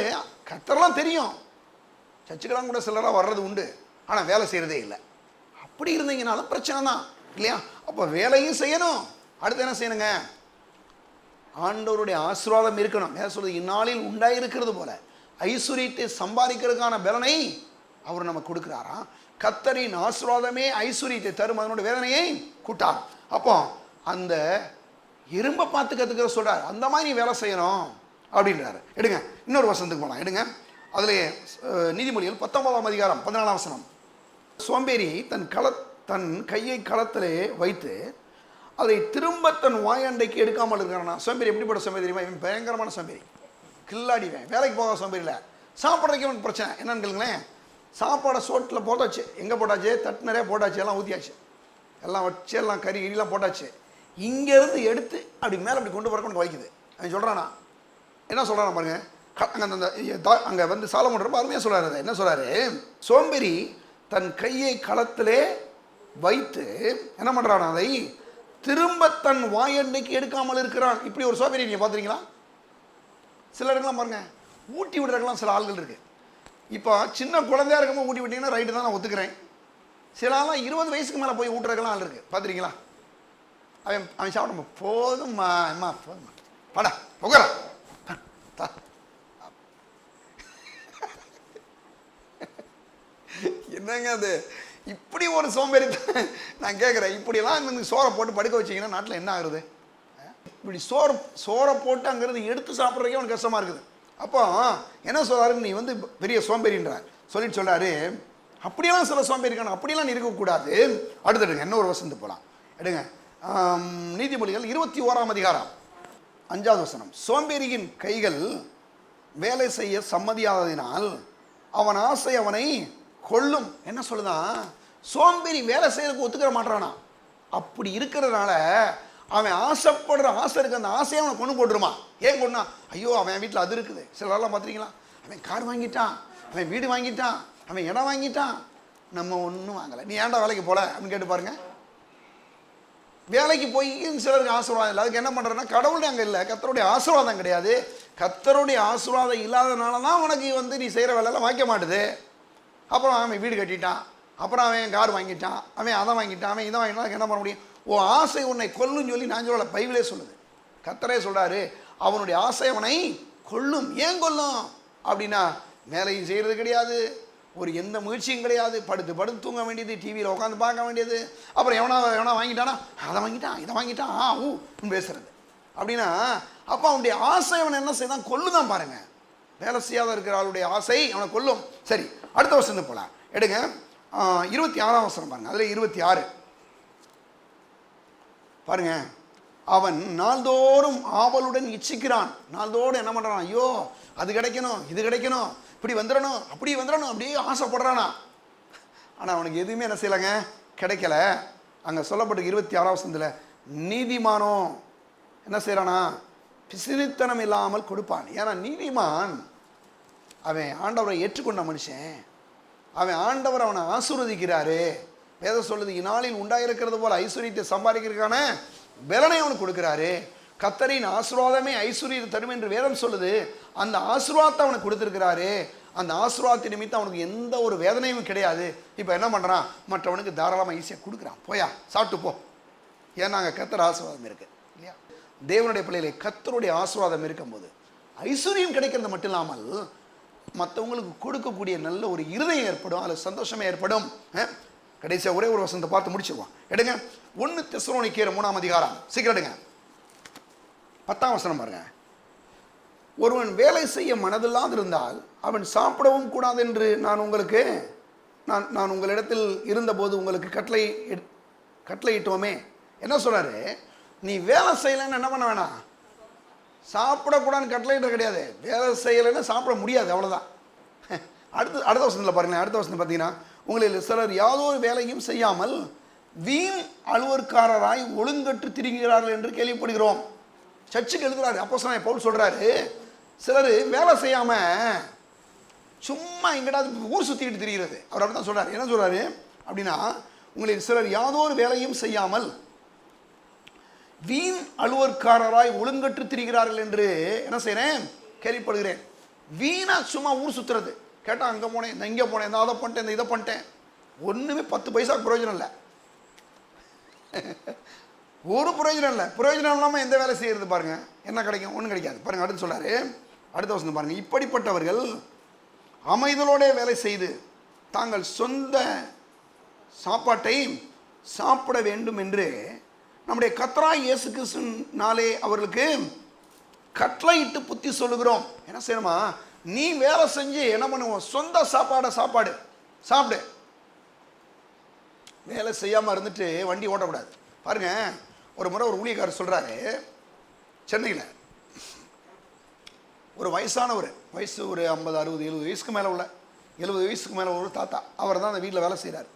Speaker 2: கத்தர்லாம் தெரியும், சர்ச்சுக்கெல்லாம் கூட சிலராக வர்றது உண்டு, ஆனால் வேலை செய்கிறதே இல்லை. அப்படி இருந்தீங்கனாலும் பிரச்சனை தான் இல்லையா? அப்போ வேலையும் செய்யணும், அடுத்து என்ன செய்யணுங்க, ஆண்டவருடைய ஆசீர்வாதம் இருக்கணும். வேற சொல்றது, இந்நாளில் உண்டாயிருக்கிறது போல ஐஸ்வர்யத்தை சம்பாதிக்கிறதுக்கான பலனை அவர் நமக்கு கொடுக்குறாராம். கர்த்தரின் ஆசீர்வாதமே ஐஸ்வர்யத்தை தரும், அதனுடைய வேதனையை கூட்டார். அப்போ அந்த எறும்பை பார்த்து கற்றுக்கிற சொல்கிறார், அந்த மாதிரி வேலை செய்யணும் அப்படின்றாரு. எடுங்க இன்னொரு வசனத்துக்கு போகலாம், எடுங்க. அதிலே நீதிமொழிகள் 19ஆம் அதிகாரம் 14ஆம் வசனம். சோம்பேறி தன் கையை களத்திலே வைத்து அதை திரும்ப தன் வாயாண்டைக்கு எடுக்காமல் இருக்கிறானா. சோம்பேறி எப்படிப்பட்ட சோம்பேறி தெரியுமா? இவன் பயங்கரமான சோம்பேறி, கில்லாடிவேன், வேலைக்கு போக சோம்பேறி இல்லை, சாப்பிட்றதுக்கு அவனுக்கு பிரச்சனை. என்னன்னு கேளுங்களேன், சாப்பாடை சோட்டில் போட்டாச்சு, எங்கே போட்டாச்சு, தட்டு நிறைய போட்டாச்சு, எல்லாம் ஊற்றியாச்சு, எல்லாம் வச்சு எல்லாம் கறி கிரிலாம் போட்டாச்சு, இங்கேருந்து எடுத்து அப்படி மேலே அப்படி கொண்டு போகிறக்கு உனக்கு வைக்குது. அவன் சொல்கிறானா, என்ன சொல்கிறான் பாருங்க, அங்கே வந்து சாலமோன் ரொம்ப அருமையாக சொல்கிறாரு. என்ன சொல்கிறாரு, சோம்பேறி தன் கையை களத்திலே வைத்து என்ன பண்ணுறான், அதை திரும்ப தன் வாயண்டைக்கு எடுக்காமல் இருக்கிறான். இப்படி ஒரு சோம்பேறி நீங்கள் பார்த்துறீங்களா? சிலருக்கெல்லாம் பாருங்க ஊட்டி விடுறதுக்கெல்லாம் சில ஆள்கள் இருக்குது. இப்போ சின்ன குழந்தையா இருக்கும்போது ஊட்டி விட்டீங்கன்னா ரைட்டு தான், நான் ஒத்துக்கிறேன். சில ஆள்லாம் 20 வயசுக்கு மேலே போய் ஊட்டுறதுக்கெல்லாம் ஆள் இருக்குது, பார்த்துறீங்களா? அவன் சாப்பிட போதும்மா அம்மா போதும்மா படா உகரா என்னங்க அது? இப்படி ஒரு சோம்பேறி நான் கேட்குறேன். இப்படியெல்லாம் வந்து சோறை போட்டு படுக்க வச்சிங்கன்னா நாட்டில் என்ன ஆகுறது? இப்படி சோறை போட்டு அங்கிறது எடுத்து சாப்பிட்றதுக்கே அவனுக்கு கஷ்டமாக இருக்குது. அப்போ என்ன சொல்கிறாரு, நீ வந்து பெரிய சோம்பேறின்றார் சொல்லிட்டு சொல்கிறாரு, அப்படியெல்லாம் சில சோம்பேறி இருக்கணும், அப்படியெல்லாம் நீ இருக்கக்கூடாது. அடுத்துடுங்க, இன்னொரு வசனத்து போகலாம். எடுங்க, நீதிமொழிகள் 21ஆம் அதிகாரம் 5வது வசனம். சோம்பேறியின் கைகள் வேலை செய்ய சம்மதியாததினால் அவன் ஆசை அவனை கொள்ளும். என்ன சொல்லுதான்? சோம்பேறி வேலை செய்யறதுக்கு ஒத்துக்கிற மாட்டானா. அப்படி இருக்கிறதுனால அவன் ஆசைப்படுற ஆசை இருக்கு, அந்த ஆசையை அவனை கொண்டு போட்டுருமா. ஏன் கொண்டா? ஐயோ அவன் வீட்டில் அது இருக்குது. சிலரெல்லாம் பார்த்துருக்கீங்களா, அவன் கார் வாங்கிட்டான், அவன் வீடு வாங்கிட்டான், அவன் இடம் வாங்கிட்டான், நம்ம ஒன்றும் வாங்கலை, நீ ஏன்டா வேலைக்கு போல அப்படின்னு கேட்டு பாருங்க. வேலைக்கு போய் சிலருக்கு ஆசீர்வாதம் இல்லை. அதுக்கு என்ன பண்ணுறேன்னா, கடவுளுடைய அங்கே இல்லை, கர்த்தருடைய ஆசீர்வாதம் கிடையாது. கர்த்தருடைய ஆசீர்வாதம் இல்லாதனால தான் உனக்கு வந்து நீ செய்கிற வேலையெல்லாம் வாய்க்க மாட்டுது. அப்புறம் அவன் வீடு கட்டிட்டான், அப்புறம் அவன் கார் வாங்கிட்டான், அவன் அதை வாங்கிட்டான், அவன் இதை வாங்கிட்டான், என்ன பண்ண முடியும்? ஓ ஆசை உன்னை கொல்லுன்னு சொல்லி நான் சொல்லலை, பைபிளே சொல்லுது. கர்த்தரே சொல்கிறாரு, அவனுடைய ஆசை அவனை கொல்லும். ஏன் கொல்லும் அப்படின்னா, வேலையும் செய்கிறது கிடையாது, ஒரு எந்த முயற்சியும் கிடையாது, படுத்து படுத்து தூங்க வேண்டியது, டிவியில் உட்காந்து பார்க்க வேண்டியது, அப்புறம் எவனா வாங்கிட்டானா, அதை வாங்கிட்டான், இதை வாங்கிட்டான், ஊன்னு பேசுறது. அப்படின்னா அப்போ அவனுடைய ஆசை அவனை என்ன செய்தான்? கொல்லுதான். பாருங்க, வேலை செய்யாத இருக்கிற ஆளுடைய ஆசை அவனை கொல்லும். சரி, அடுத்த வசனம் போகலாம். எடுங்க, 26ஆம் வசனம் பாருங்க. அதில் 26 பாருங்க. அவன் நாள்தோறும் ஆவலுடன் இச்சிக்கிறான். நாள்தோறும் என்ன பண்ணுறான்? ஐயோ அது கிடைக்கணும், இது கிடைக்கணும், இப்படி வந்துடணும், அப்படி வந்துடணும், அப்படியே ஆசைப்படுறானா. ஆனால் அவனுக்கு எதுவுமே என்ன செய்யலைங்க, கிடைக்கல. அங்கே சொல்லப்பட்டு 26ஆம் வசனத்தில், நீதிமானோ என்ன செய்கிறானா? பிசிறித்தனம் இல்லாமல் கொடுப்பான். ஏன்னா நீதிமான் அவன் ஆண்டவரை ஏற்றுக்கொண்ட மனுஷன், அவன் ஆண்டவர் அவனை ஆசீர்வதிக்கிறாரு. வேதம் சொல்லுது, இந்நாளில் உண்டாயிருக்கிறது போல ஐஸ்வர்யத்தை சம்பாதிக்கிறதுக்கான பலனை அவனுக்கு கொடுக்குறாரு. கர்த்தரின் ஆசீர்வாதமே ஐஸ்வர்யத்தை தரும் என்று வேதம் சொல்லுது. அந்த ஆசீர்வாதத்தை அவனுக்கு கொடுத்துருக்கிறாரு. அந்த ஆசீர்வாதத்தை நிமித்தம் அவனுக்கு எந்த ஒரு வேதனையும் கிடையாது. இப்போ என்ன பண்ணுறான்? மற்றவனுக்கு தாராளமாக ஈஸியாக கொடுக்குறான். போயா சாப்பிட்டு போ, ஏன்னா அங்கே கர்த்தர் ஆசீர்வாதம் இருக்கு இல்லையா? தேவனுடைய பிள்ளைகளை கர்த்தருடைய ஆசீர்வாதம் இருக்கும்போது ஐஸ்வர்யம் கிடைக்கிறது மட்டும் இல்லாமல் மற்றவங்களுக்கு கொடுக்கக்கூடிய நல்ல ஒரு இருதயம் ஏற்படும், அதில் சந்தோஷமே ஏற்படும். கடைசியாக ஒரே ஒரு வசனத்தை பார்த்து முடிச்சிருவான். எடுங்க, 1 தெசலோனிக்கேயர் 3ஆம் அதிகாரம், சீக்கிரம் எடுங்க, 10ஆம் வசனம் பாருங்க. ஒருவன் வேலை செய்ய மனதில்லாது இருந்தால் அவன் சாப்பிடவும் கூடாது என்று நான் உங்களிடத்தில் இருந்தபோது உங்களுக்கு கட்டளையிட்டோமே. என்ன சொல்றாரு? நீ வேலை செய்யலைன்னு என்ன பண்ண வேணாம், சாப்பிடக்கூடாதுன்னு கட்டளையிட்ட கிடையாது. வேலை செய்யலைன்னு சாப்பிட முடியாது, அவ்வளோதான். அடுத்த வசனத்தில் பாருங்களேன். அடுத்த வசனம் பார்த்தீங்கன்னா, உங்களில் சிலர் யாதொரு வேலையும் செய்யாமல் வீண் அலுவற்காரராய் ஒழுங்கற்று திரிகிறார்கள் என்று கேள்விப்படுகிறோம். சர்ச்சுக்கு எழுதுறாரு அப்போஸ்தலனாகிய பவுல் சொல்றாரு, சிலர் வேலை செய்யாம சும்மா எங்கிட்டாவது ஊர் சுத்திக்கிட்டு திரிகிறது. அவர் அப்படி தான் சொல்றாரு. என்ன சொல்றாரு அப்படின்னா, உங்களில் சிலர் யாதொரு வேலையும் செய்யாமல் வீண் அலுவற்காரராய் ஒழுங்கற்று திரிகிறார்கள் என்று என்ன செய்கிறேன்? கேள்விப்படுகிறேன். வீணா சும்மா ஊர் சுத்துறது. கேட்டால் அங்கே போனேன், இந்த இங்கே போனேன், இந்த அதை பண்ணிட்டேன், இந்த இதை பண்ணிட்டேன், ஒன்றுமே 10 பைசாவுக்கு பிரயோஜனம் இல்லை. ஒரு பிரயோஜனம் இல்லை. பிரயோஜனம் இல்லாமல் எந்த வேலை செய்கிறது பாருங்க, என்ன கிடைக்கும்? ஒன்றும் கிடைக்காது. பாருங்க, அடுத்து சொல்றாரு, அடுத்த வசனம் பாருங்க. இப்படிப்பட்டவர்கள் அமைதலோட வேலை செய்து தாங்கள் சொந்த சாப்பாட்டை சாப்பிட வேண்டும் என்று நம்முடைய கர்த்தராகிய இயேசு கிறிஸ்துவினாலே அவர்களுக்கு கட்டளையிட்டு புத்தி சொல்லுகிறோம். என்ன செய்யணுமா? நீ வேலை செஞ்சு என்ன பண்ணுவோம்? சொந்த சாப்பாடு சாப்பிடு. வேலை செய்யாமல் இருந்துட்டு வண்டி ஓட்டக்கூடாது. பாருங்க, ஒரு முறை ஒரு ஊழியக்காரர் சொல்றாரு, சென்னையில் ஒரு வயசானவர், வயசு ஒரு 50, 60, 70 வயசுக்கு மேலே உள்ள 70 வயசுக்கு மேலே ஒரு தாத்தா, அவர் தான் அந்த வீட்டில் வேலை செய்கிறார்.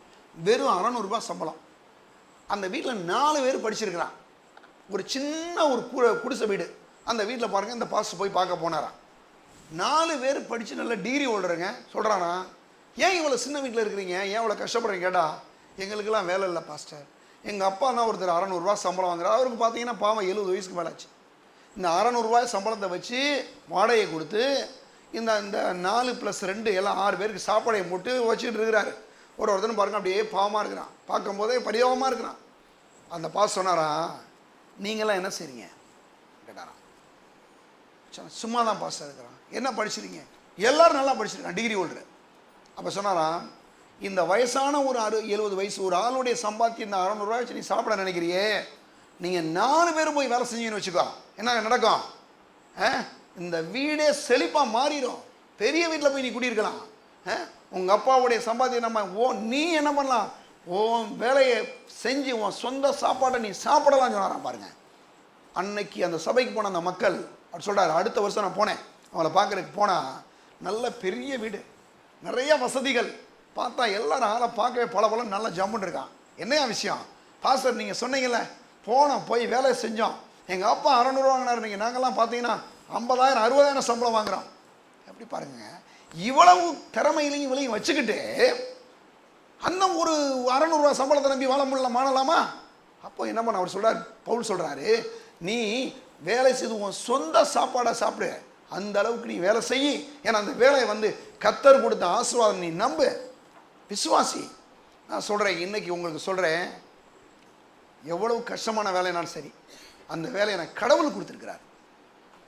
Speaker 2: வெறும் 600 ரூபாய் சம்பளம். அந்த வீட்டில் 4 பேர் படிச்சிருக்கிறான். ஒரு சின்ன ஒரு குடிசை வீடு. அந்த வீட்டில் பாருங்கள், இந்த பாஸ்டர் போய் பார்க்க போனாராம். 4 பேர் படித்து நல்ல டிகிரி ஹோல்டருங்க. சொல்கிறானா, ஏன் இவ்வளோ சின்ன வீட்டில் இருக்கிறீங்க, ஏன் இவ்வளோ கஷ்டப்படுறீங்க கேட்டால், எங்களுக்கெல்லாம் வேலை இல்லை பாஸ்டர், எங்கள் அப்பா தான் ஒருத்தர் 600 ரூபா சம்பளம் வாங்குறாரு, அவருக்கு பார்த்தீங்கன்னா பாவம் 70 வயசுக்கு மேலே ஆச்சு. இந்த 600 ரூபாய் சம்பளத்தை வச்சு வாடகையை கொடுத்து இந்த 4 + 2 எல்லாம் 6 பேருக்கு சாப்பாடையை போட்டு வச்சுக்கிட்டு இருக்கிறாரு. ஒருத்தனும் பாருங்க அப்படியே பாவமாக இருக்கிறான், பார்க்கும்போதே பரிதாபமாக இருக்கிறான். அந்த பாஸ் சொன்னாரா, நீங்களாம் என்ன செய்றீங்க கேட்டாராம். சும்மா தான் பாஸ் இருக்கிறான். என்ன படிச்சிருக்கீங்க? எல்லாரும் நல்லா படிச்சிருக்கான், டிகிரி ஹோல்டர். அப்போ சொன்னாராம், இந்த வயசான ஒரு 70 வயசு ஒரு ஆளுடைய சம்பாத்தியம் இந்த 600 ரூபாய் வச்சு நீ சாப்பிட நினைக்கிறியே, நீங்கள் 4 பேர் போய் வேலை செஞ்சீங்கன்னு வச்சுக்கோ, என்ன நடக்கும்? இந்த வீடே செழிப்பாக மாறிடும். பெரிய வீட்டில் போய் நீ குடியிருக்கலாம். உங்கள் அப்பாவுடைய சம்பாத்தியம் நம்ம நீ என்ன பண்ணலாம், வேலையை செஞ்சு உன் சொந்த சாப்பாட்டை நீ சாப்பிடலாம் சொன்னாராம் பாருங்க. அன்னைக்கு அந்த சபைக்கு போன அந்த மக்கள் அவர் சொல்கிறார், அடுத்த வருஷம் நான் போனேன் அவளை பார்க்குறதுக்கு போனால் நல்ல பெரிய வீடு, நிறைய வசதிகள், பார்த்தா எல்லாரும் ஆளை பார்க்கவே பல நல்லா ஜம்முன்னு இருக்கான். என்னையா விஷயம் பாஸ்டர், நீங்கள் சொன்னீங்கல்ல, போனோம் போய் வேலை செஞ்சோம், எங்கள் அப்பா 600 வாங்கினார், நீங்கள் நாங்கள்லாம் பார்த்தீங்கன்னா 50,000 60,000 சம்பளம் வாங்குகிறோம். எப்படி பாருங்க, இவ்வளவு திறமையிலையும் இவளையும் வச்சுக்கிட்டு அந்த ஒரு 600 ரூபா சம்பளத்தை நம்பி வாழ மாணலாமா? அப்போ என்ன பண்ண அவர் சொல்கிறார், பவுல் சொல்கிறாரு, நீ வேலை செய்து உன் சொந்த சாப்பாடை சாப்பிடு, அந்த அளவுக்கு நீ வேலை செய்யி. ஏன்னா அந்த வேலையை கர்த்தர் கொடுத்த ஆசீர்வாதம், நீ நம்பு, விசுவாசி. நான் சொல்கிறேன், இன்னைக்கு உங்களுக்கு சொல்கிறேன், எவ்வளவு கஷ்டமான வேலைனாலும் சரி, அந்த வேலையை எனக்கு கடவுள் கொடுத்துருக்கிறார்.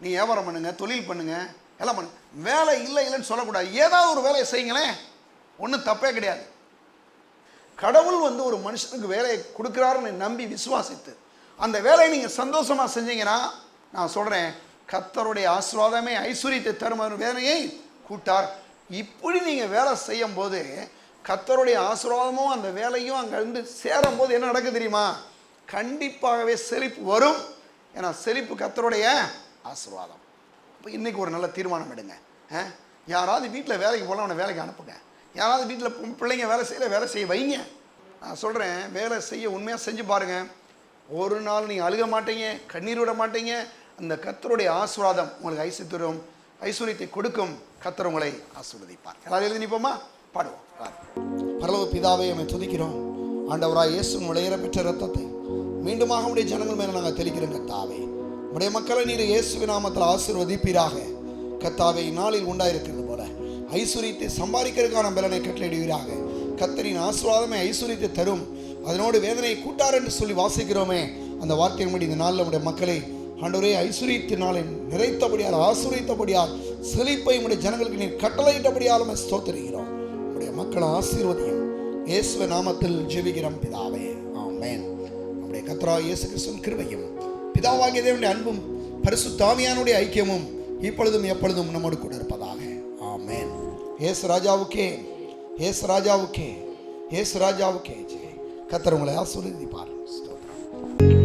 Speaker 2: நீ வியாபாரம் பண்ணுங்க, தொழில் பண்ணுங்க, எல்லாம் பண்ணுங்க, வேலை இல்லைன்னு சொல்லக்கூடாது. ஏதாவது ஒரு வேலையை செய்யுங்களேன், ஒன்றும் தப்பே கிடையாது. கடவுள் ஒரு மனுஷனுக்கு வேலையை கொடுக்குறாருன்னு நம்பி விசுவாசித்து அந்த வேலையை நீங்கள் சந்தோஷமாக செஞ்சீங்கன்னா, நான் சொல்கிறேன், கர்த்தருடைய ஆசீர்வாதமே ஐஸ்வரியத்தை தரும் வேலையை கூட்டார். இப்படி நீங்கள் வேலை செய்யும் போது கர்த்தருடைய ஆசீர்வாதமும் அந்த வேலையும் அங்கேருந்து சேரும் போது என்ன நடக்குது தெரியுமா? கண்டிப்பாகவே செழிப்பு வரும். ஏன்னா செழிப்பு கர்த்தருடைய ஆசீர்வாதம். இப்போ இன்றைக்கி ஒரு நல்ல தீர்மானம் எடுங்க. யாராவது வீட்டில் வேலைக்கு போகலாம், அவனை வேலைக்கு அனுப்புங்க. யாராவது வீட்டில் பிள்ளைங்க வேலை செய்ய வைங்க. நான் சொல்கிறேன், வேலை செய்ய உண்மையாக செஞ்சு பாருங்கள். ஒரு நாள் நீங்கள் அழுக மாட்டீங்க, கண்ணீர் விட மாட்டீங்க. அந்த கர்த்தருடைய ஆசீர்வாதம் உங்களுக்கு ஐஸ்வரியத்தை கொடுக்கும். கர்த்தர் உங்களை ஆசீர்வதிப்பார். எல்லாரும் எழுதி நிற்போமா? பாடுவோம். பரலோக பிதாவை நம்மை துதிக்கிறோம். ஆண்டவராய் இயேசு உடைய பெற்ற ரத்தத்தை மீண்டுமாக உடைய ஜனங்கள் மேலே நாங்கள் தெளிக்கிறோம். கர்த்தாவே, உடைய மக்களை நீர் இயேசுவின் நாமத்தில் ஆசீர்வதிப்பீராக. கர்த்தாவே, நாளில் உண்டாயிருக்கிறது போல ஐஸ்வரியத்தை சம்பாதிக்கிறதுக்கான பலனை கட்டளையிடுவீராக. கர்த்தரின் ஆசீர்வாதமே ஐஸ்வரியத்தை தரும், அதனோடு வேதனையை கூட்டார் என்று சொல்லி வாசிக்கிறோமே. அந்த வார்த்தையின் படி இந்த நாளில் உடைய மக்களை ஆண்டவரே ஐஸ்வரியத்தினாலே நிறைத்தபடியால் ஆசீர்வதித்தபடியால் செழிப்பை உடைய ஜனங்களுக்கு நீர் கட்டளையிட்டபடியாலும் ஸ்தோத்திரிக்கிறோம். உடைய மக்களை ஆசீர்வதியும் இயேசுவின் நாமத்தில் ஜெபிக்கிறோம் பிதாவே, ஆமென். நம்முடைய கர்த்தராகிய இயேசு கிறிஸ்துவின் கிருபையும் பிதாவாகிய தேவனுடைய அன்பும் பரிசுத்த ஆவியானுடைய ஐக்கியமும் இப்பொழுதும் எப்பொழுதும் நம்மோடு கூட இருப்பதாக, ஆமென். இயேசு ராஜாவுக்கே, இயேசு ராஜாவுக்கே, இயேசு ராஜாவுக்கே ஜெய். கர்த்தர் உங்களை ஆசீர்வதிப்பார். ஸ்தோத்திரம்.